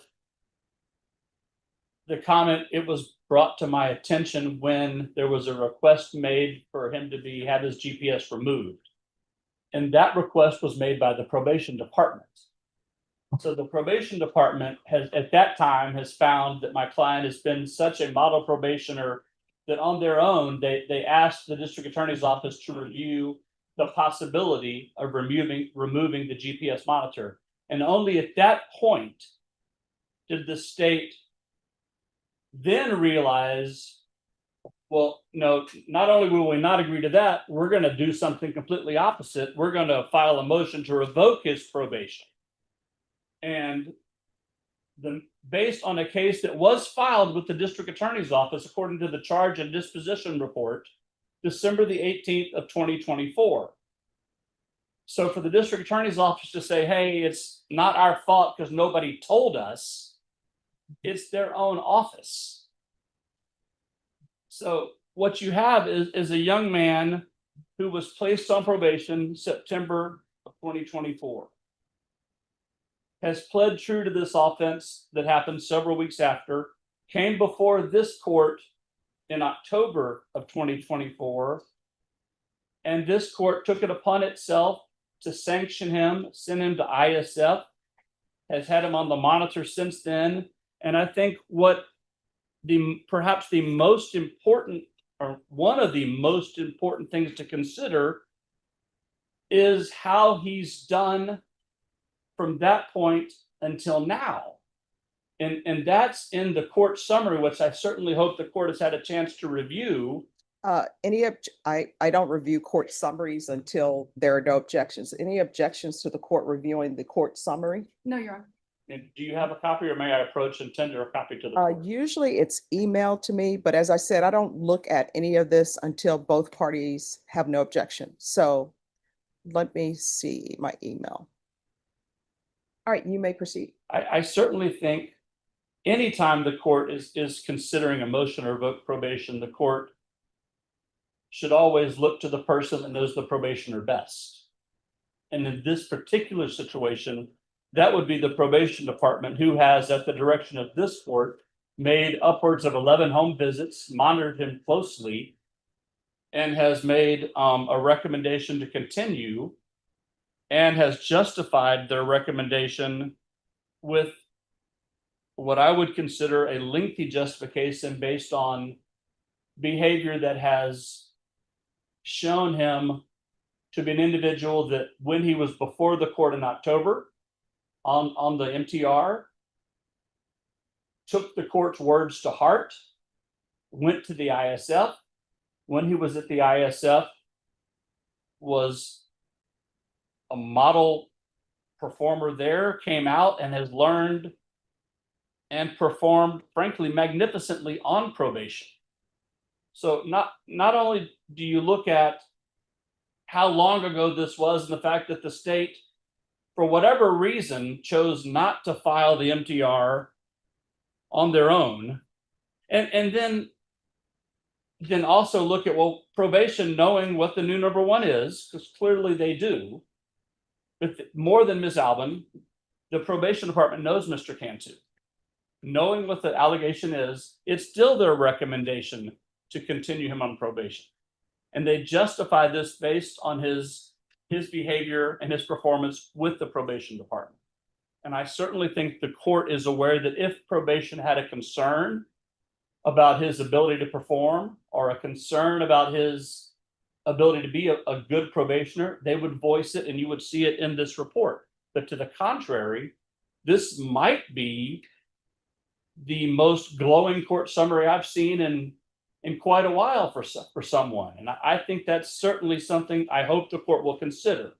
the comment. It was brought to my attention when there was a request made for him to have his GPS removed. And that request was made by the probation department. So the probation department at that time has found that my client has been such a model probationer that on their own, they asked the district attorney's office to review the possibility of removing the GPS monitor. And only at that point did the state then realize, well, no, not only will we not agree to that, we're going to do something completely opposite. We're going to file a motion to revoke his probation. And based on a case that was filed with the district attorney's office, according to the charge and disposition report, December the 18th of 2024. So for the district attorney's office to say, hey, it's not our fault because nobody told us, it's their own office. So what you have is a young man who was placed on probation September of 2024. Has pled true to this offense that happened several weeks after, came before this court in October of 2024, and this court took it upon itself to sanction him, send him to ISF, has had him on the monitor since then. And I think what perhaps the most important, or one of the most important things to consider is how he's done from that point until now. And that's in the court summary, which I certainly hope the court has had a chance to review. I don't review court summaries until there are no objections. Any objections to the court reviewing the court summary? No, Your Honor. And do you have a copy or may I approach and tender a copy to the Uh, board? usually it's emailed to me, but as I said, I don't look at any of this until both parties have no objection. So let me see my email. All right, you may proceed. I certainly think anytime the court is considering a motion or revoke probation, the court should always look to the person that knows the probationer best. And in this particular situation, that would be the probation department, who has, at the direction of this court, made upwards of 11 home visits, monitored him closely, and has made a recommendation to continue, and has justified their recommendation with what I would consider a lengthy justification based on behavior that has shown him to be an individual that, when he was before the court in October on the MTR, took the court's words to heart, went to the ISF. When he was at the ISF, was a model performer there, came out and has learned and performed, frankly, magnificently on probation. So not only do you look at how long ago this was and the fact that the state, for whatever reason, chose not to file the MTR on their own, and then also look at, well, probation, knowing what the new number one is, because clearly they do, but more than Ms. Albin, the probation department knows Mr. Cantu. Knowing what the allegation is, it's still their recommendation to continue him on probation. And they justify this based on his behavior and his performance with the probation department. And I certainly think the court is aware that if probation had a concern about his ability to perform, or a concern about his ability to be a good probationer, they would voice it and you would see it in this report. But to the contrary, this might be the most glowing court summary I've seen in quite a while for someone. And I think that's certainly something I hope the court will consider.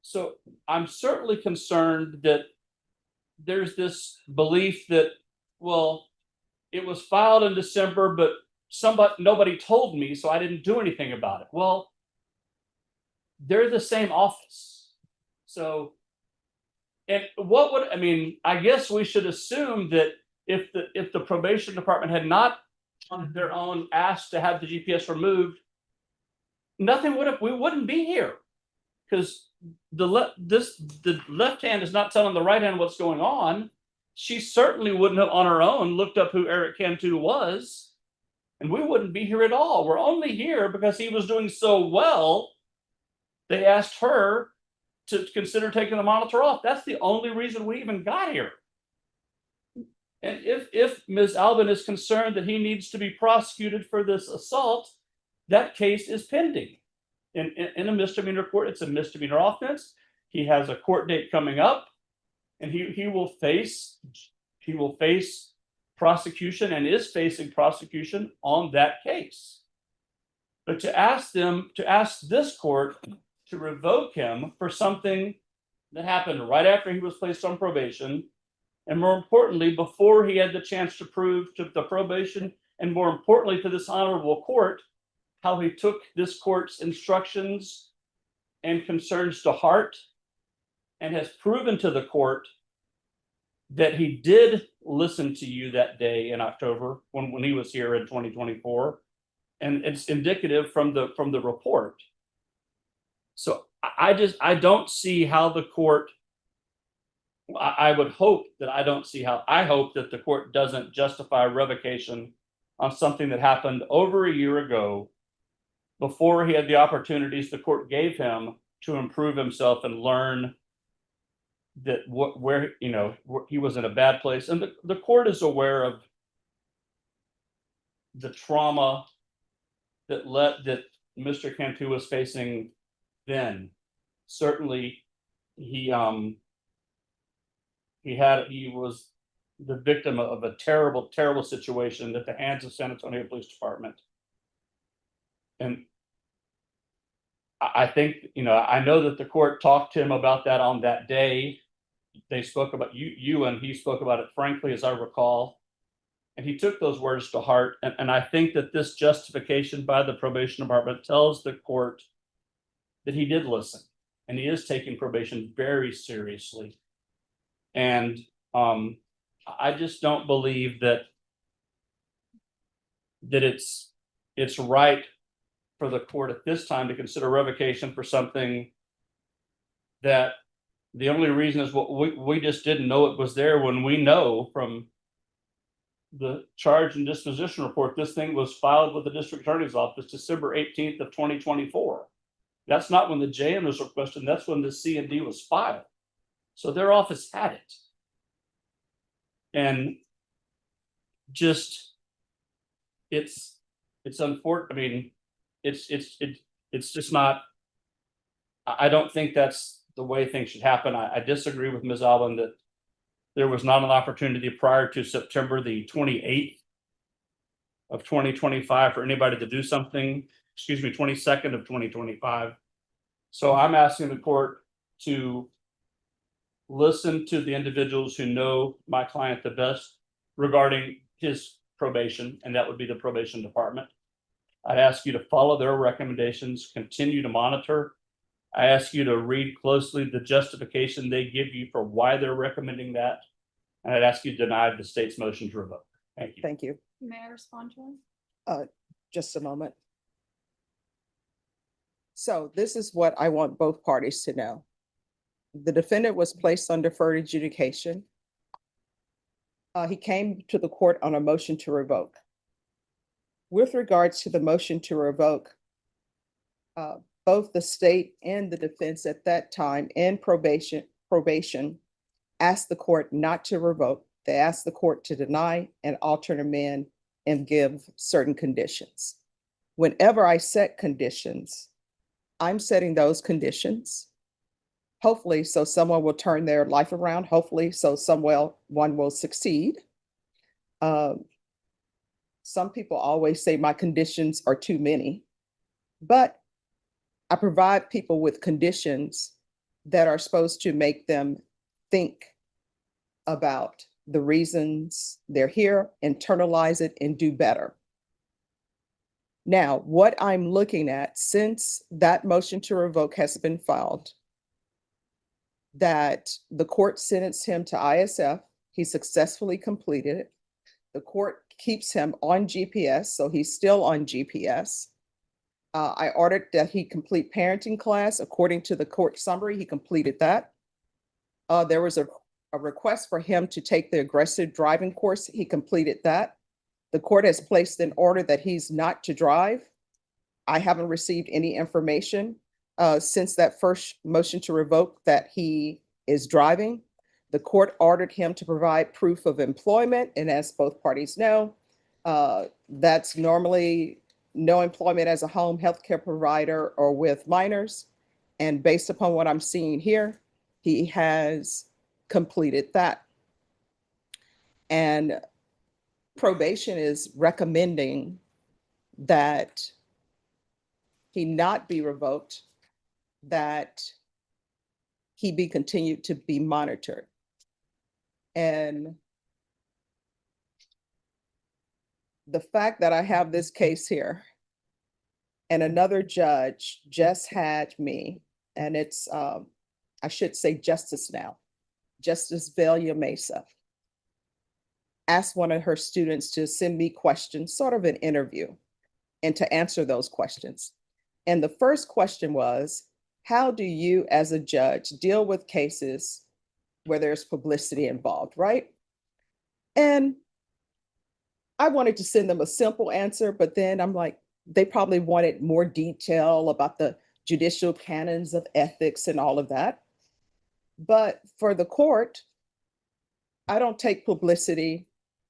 So I'm certainly concerned that there's this belief that, well, it was filed in December, but nobody told me, so I didn't do anything about it. Well, they're the same office. So, and I guess we should assume that if the probation department had not on their own asked to have the GPS removed, we wouldn't be here, because the left hand is not telling the right hand what's going on. She certainly wouldn't have on her own looked up who Eric Cantu was, and we wouldn't be here at all. We're only here because he was doing so well. They asked her to consider taking the monitor off. That's the only reason we even got here. And if Ms. Albin is concerned that he needs to be prosecuted for this assault, that case is pending. In a misdemeanor court, it's a misdemeanor offense. He has a court date coming up, and he will face prosecution and is facing prosecution on that case. But to ask this court to revoke him for something that happened right after he was placed on probation, and more importantly, before he had the chance to prove to the probation, and more importantly to this honorable court, how he took this court's instructions and concerns to heart, and has proven to the court that he did listen to you that day in October when he was here in 2024. And it's indicative from the report. So I don't see how the court, I would hope that I hope that the court doesn't justify revocation on something that happened over a year ago, before he had the opportunities the court gave him to improve himself and learn that where he was in a bad place. And the court is aware of the trauma that Mr. Cantu was facing then. Certainly he was the victim of a terrible, terrible situation at the hands of San Antonio Police Department. And I think, I know that the court talked to him about that on that day. they spoke about you and he spoke about it frankly, as I recall. And he took those words to heart. And I think that this justification by the probation department tells the court that he did listen and he is taking probation very seriously. And I just don't believe that it's right for the court at this time to consider revocation for something that the only reason is what we just didn't know it was there, when we know from the charge and disposition report, this thing was filed with the district attorney's office December 18th of 2024. That's not when the JM was requested, that's when the C&D was filed. So their office had it. And just, it's unfortunate. I mean, it's just not, I don't think that's the way things should happen. I disagree with Ms. Allen that there was not an opportunity prior to September the 28th of 2025 for anybody to do something, 22nd of 2025. So I'm asking the court to listen to the individuals who know my client the best regarding his probation, and that would be the probation department. I'd ask you to follow their recommendations, continue to monitor. I ask you to read closely the justification they give you for why they're recommending that. And I'd ask you to deny the state's motion to revoke. Thank you. Thank you. May I respond to him? Just a moment. So this is what I want both parties to know. The defendant was placed on deferred adjudication. He came to the court on a motion to revoke. With regards to the motion to revoke, both the state and the defense at that time and probation asked the court not to revoke. They asked the court to deny and alter an amend and give certain conditions. Whenever I set conditions, I'm setting those conditions, hopefully so someone will turn their life around, hopefully so one will succeed. Some people always say my conditions are too many, but I provide people with conditions that are supposed to make them think about the reasons they're here, internalize it, and do better. Now, what I'm looking at, since that motion to revoke has been filed, that the court sentenced him to ISF, he successfully completed it. The court keeps him on GPS, so he's still on GPS. I ordered that he complete parenting class. According to the court summary, he completed that. There was a request for him to take the aggressive driving course. He completed that. The court has placed an order that he's not to drive. I haven't received any information since that first motion to revoke that he is driving. The court ordered him to provide proof of employment, and as both parties know, that's normally no employment as a home healthcare provider or with minors. And based upon what I'm seeing here, he has completed that. And probation is recommending that he not be revoked, that he be continued to be monitored. And the fact that I have this case here and another judge just had me, and it's, I should say justice now, Justice Velia Mesa, asked one of her students to send me questions, sort of an interview, and to answer those questions. And the first question was, how do you as a judge deal with cases where there's publicity involved, right? And I wanted to send them a simple answer, but then I'm like, they probably wanted more detail about the judicial canons of ethics and all of that. But for the court, I don't take publicity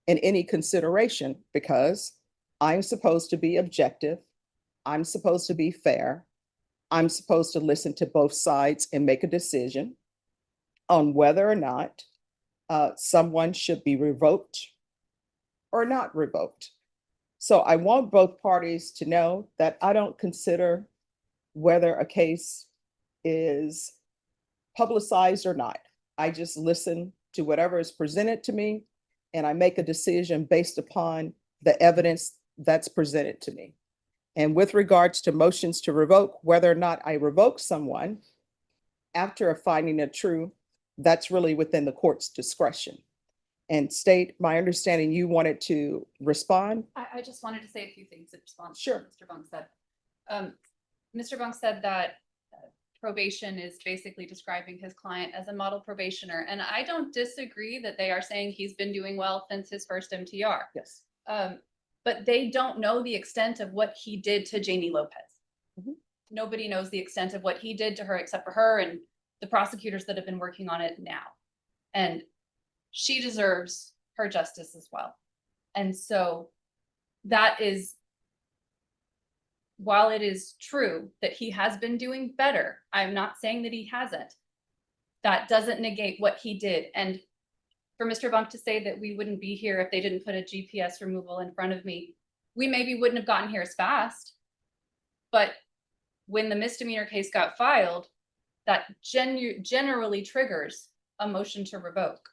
in any consideration because I'm supposed to be objective. I'm supposed to be fair. I'm supposed to listen to both sides and make a decision on whether or not someone should be revoked or not revoked. So I want both parties to know that I don't consider whether a case is publicized or not. I just listen to whatever is presented to me, and I make a decision based upon the evidence that's presented to me. And with regards to motions to revoke, whether or not I revoke someone after a finding of true, that's really within the court's discretion. And State, my understanding, you wanted to respond? I just wanted to say a few things in response to Sure. what Mr. Bunk said. Mr. Bunk said that probation is basically describing his client as a model probationer, and I don't disagree that they are saying he's been doing well since his first MTR. Yes. But they don't know the extent of what he did to Jamie Lopez. Mhm. Nobody knows the extent of what he did to her except for her and the prosecutors that have been working on it now. And she deserves her justice as well. And so that is, while it is true that he has been doing better, I'm not saying that he hasn't. That doesn't negate what he did. And for Mr. Bunk to say that we wouldn't be here if they didn't put a GPS removal in front of me, we maybe wouldn't have gotten here as fast. But when the misdemeanor case got filed, that generally triggers a motion to revoke.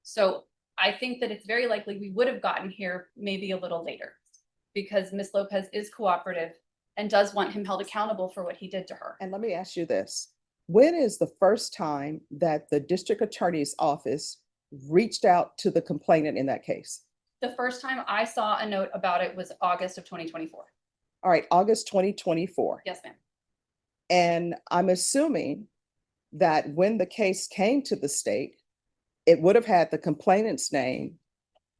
So I think that it's very likely we would have gotten here maybe a little later, because Ms. Lopez is cooperative and does want him held accountable for what he did to her. And let me ask you this. When is the first time that the district attorney's office reached out to the complainant in that case? The first time I saw a note about it was August of 2024. All right, August 2024. Yes, ma'am. And I'm assuming that when the case came to the state, it would have had the complainant's name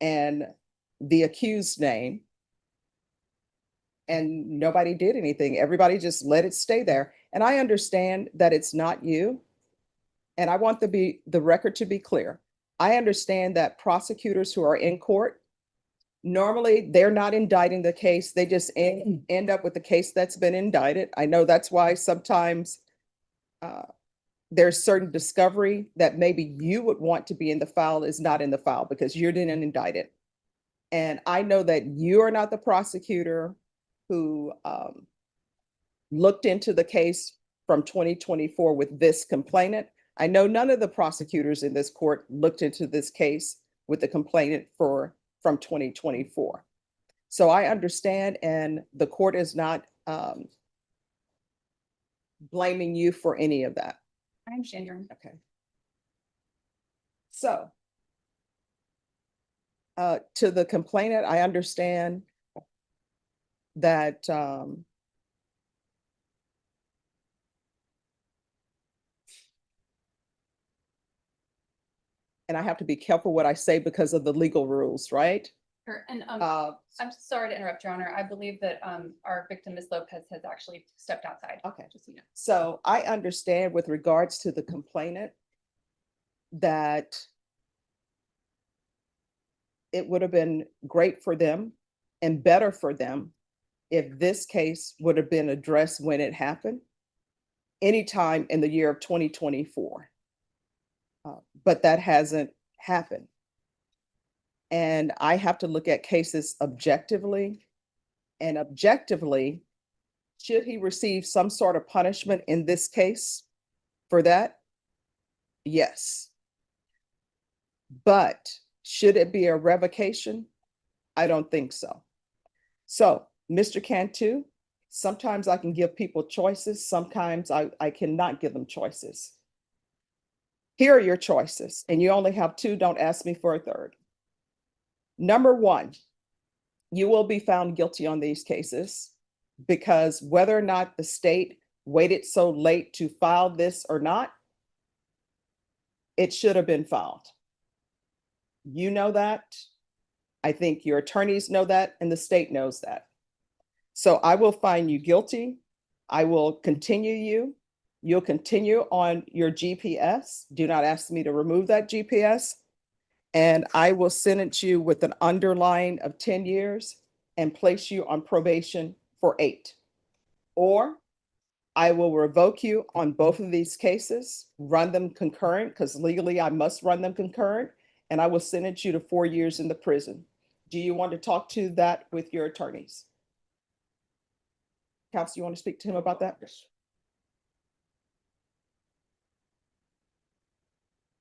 and the accused name. And nobody did anything. Everybody just let it stay there. And I understand that it's not you. And I want the record to be clear. I understand that prosecutors who are in court, normally they're not indicting the case. They just end up with the case that's been indicted. I know that's why sometimes there's certain discovery that maybe you would want to be in the file is not in the file because you didn't indict it. And I know that you are not the prosecutor who looked into the case from 2024 with this complainant. I know none of the prosecutors in this court looked into this case with the complainant from 2024. So I understand, and the court is not blaming you for any of that. I understand, Your Honor. Okay. So to the complainant, I understand that and I have to be careful what I say because of the legal rules, right? Sure. And I'm sorry to interrupt, Your Honor. I believe that our victim, Ms. Lopez, has actually stepped outside. Okay. Just so you know. So I understand with regards to the complainant that it would have been great for them and better for them if this case would have been addressed when it happened, anytime in the year of 2024. But that hasn't happened. And I have to look at cases objectively. And objectively, should he receive some sort of punishment in this case for that? Yes. But should it be a revocation? I don't think so. So, Mr. Cantu, sometimes I can give people choices. Sometimes I cannot give them choices. Here are your choices, and you only have two. Don't ask me for a third. Number one, you will be found guilty on these cases because whether or not the state waited so late to file this or not, it should have been filed. You know that. I think your attorneys know that, and the state knows that. So I will find you guilty. I will continue you. You'll continue on your GPS. Do not ask me to remove that GPS. And I will sentence you with an underline of 10 years and place you on probation for 8. Or I will revoke you on both of these cases, run them concurrent, because legally I must run them concurrent, and I will sentence you to 4 years in the prison. Do you want to talk to that with your attorneys? Counsel, you want to speak to him about that? Yes.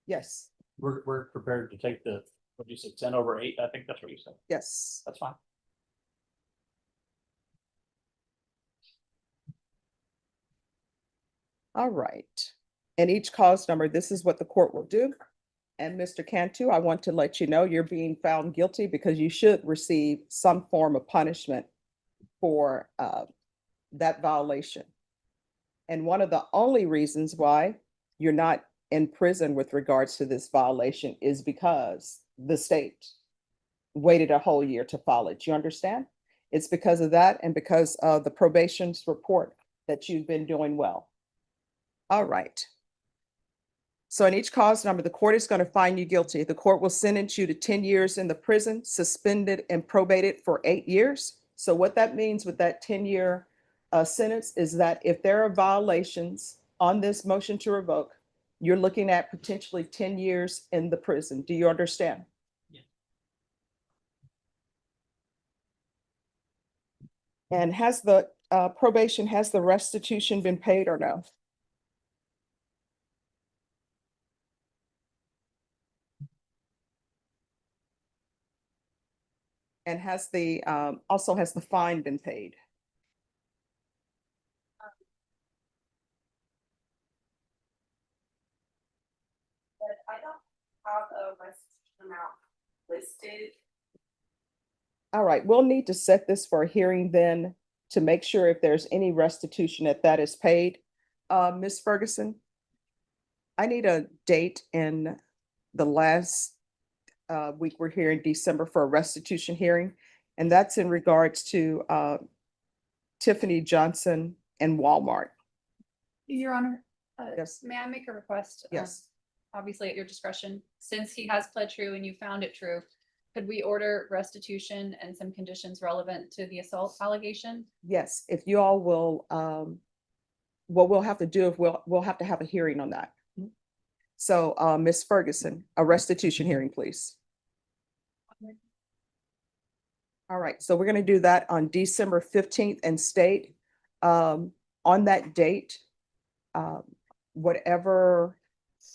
Yes, We're prepared to take the, what do you say, 10/8? I think that's what you said. yes. That's fine. All right. And each cause number, this is what the court will do. And Mr. Cantu, I want to let you know you're being found guilty because you should receive some form of punishment for that violation. And one of the only reasons why you're not in prison with regards to this violation is because the state waited a whole year to file it. You understand? It's because of that and because of the probation's report that you've been doing well. All right. So in each cause number, the court is going to find you guilty. The court will sentence you to 10 years in the prison, suspended and probated for 8 years. So what that means with that 10-year sentence is that if there are violations on this motion to revoke, you're looking at potentially 10 years in the prison. Do you understand? Yeah. And has the probation, has the restitution been paid or no? And has the, also has the fine been paid? But I don't have a restitution amount listed. All right, we'll need to set this for a hearing then to make sure if there's any restitution that is paid. Ms. Ferguson, I need a date in the last week we're here in December for a restitution hearing, and that's in regards to Tiffany Johnson and Walmart. Your Honor, Yes. may I make a request? Yes. Obviously at your discretion, since he has pled true and you found it true, could we order restitution and some conditions relevant to the assault allegation? Yes, if you all will, what we'll have to do is we'll have to have a hearing on that. So, Ms. Ferguson, a restitution hearing, please. All right, so we're going to do that on December 15th and state. On that date, whatever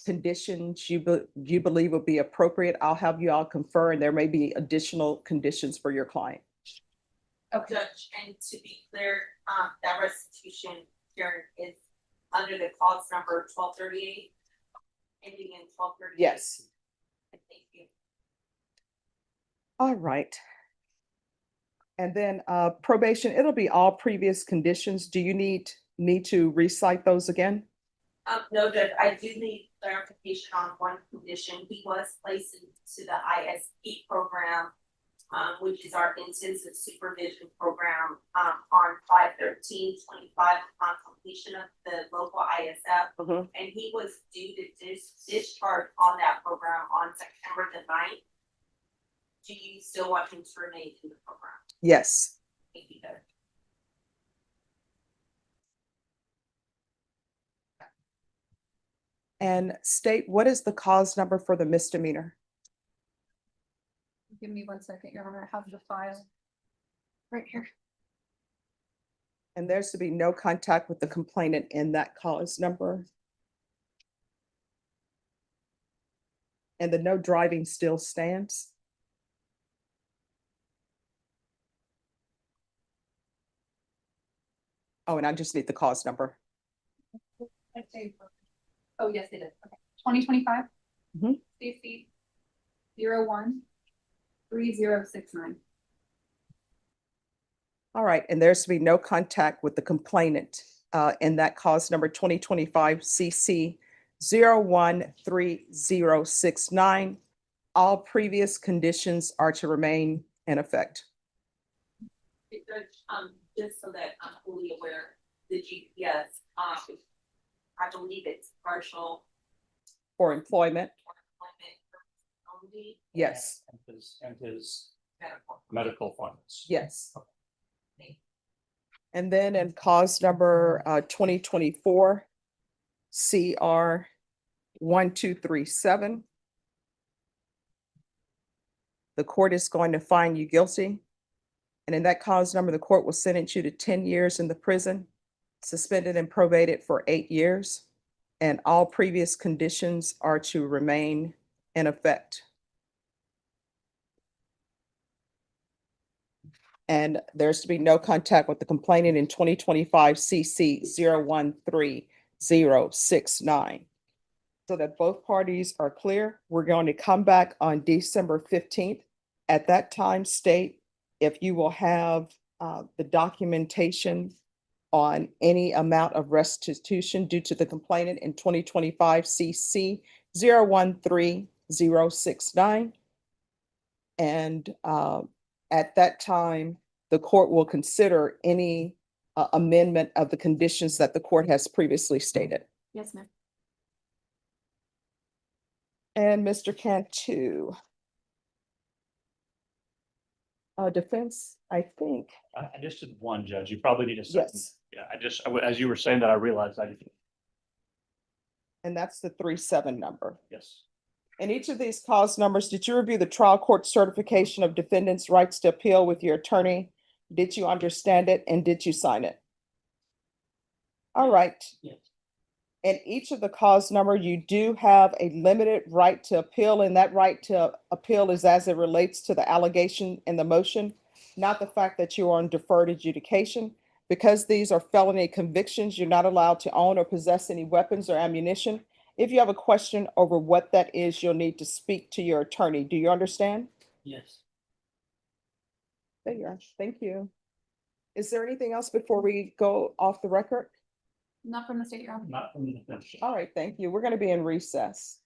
conditions you believe would be appropriate, I'll have you all confer, and there may be additional conditions for your client. Okay. Judge, and to be clear, that restitution hearing is under the clause number 1238, ending in 1238. Yes. Thank you. All right. And then probation, it'll be all previous conditions. Do you need me to recite those again? No, Judge, I do need clarification on one condition. He was placed into the ISP program, which is our intensive supervision program, on 5/13/25 upon completion of the local ISF. And he was due to discharge on that program on September the 9th. Do you still want him to remain in the program? Yes. Thank you, Judge. And state, what is the cause number for the misdemeanor? Give me 1 second, Your Honor, I have the file right here. And there's to be no contact with the complainant in that cause number. And the no driving still stands. Oh, and I just need the cause number. Oh, yes, it is. Okay. 2025. Mhm. CC 013069. All right, and there's to be no contact with the complainant in that cause number 2025 CC 013069. All previous conditions are to remain in effect. Judge, just so that I'm fully aware, the GPS, I believe it's partial For employment, employment only. yes, And his Medical. medical appointments. yes. And then in cause number 2024 CR 1237. The court is going to find you guilty. And in that cause number, the court will sentence you to 10 years in the prison, suspended and probated for 8 years. and all previous conditions are to remain in effect. And there's to be no contact with the complainant in 2025 CC 013069. So that both parties are clear, we're going to come back on December 15th. At that time, state if you will have the documentation on any amount of restitution due to the complainant in 2025 CC 013069. And at that time, the court will consider any amendment of the conditions that the court has previously stated. Yes, ma'am. And Mr. Cantu. Defense, I think. I just did one, Judge. You probably need a second. Yes. Yeah, as you were saying that, I realized I didn't. And that's the 37 number. Yes. In each of these cause numbers, did you review the trial court certification of defendant's rights to appeal with your attorney? Did you understand it and did you sign it? All right. Yes. In each of the cause number, you do have a limited right to appeal, and that right to appeal is as it relates to the allegation in the motion, not the fact that you are on deferred adjudication. Because these are felony convictions, you're not allowed to own or possess any weapons or ammunition. If you have a question over what that is, you'll need to speak to your attorney. Do you understand? Yes. There you are. Thank you. Is there anything else before we go off the record? Not from the state, Your Honor. Not from the defense. All right, thank you. We're going to be in recess.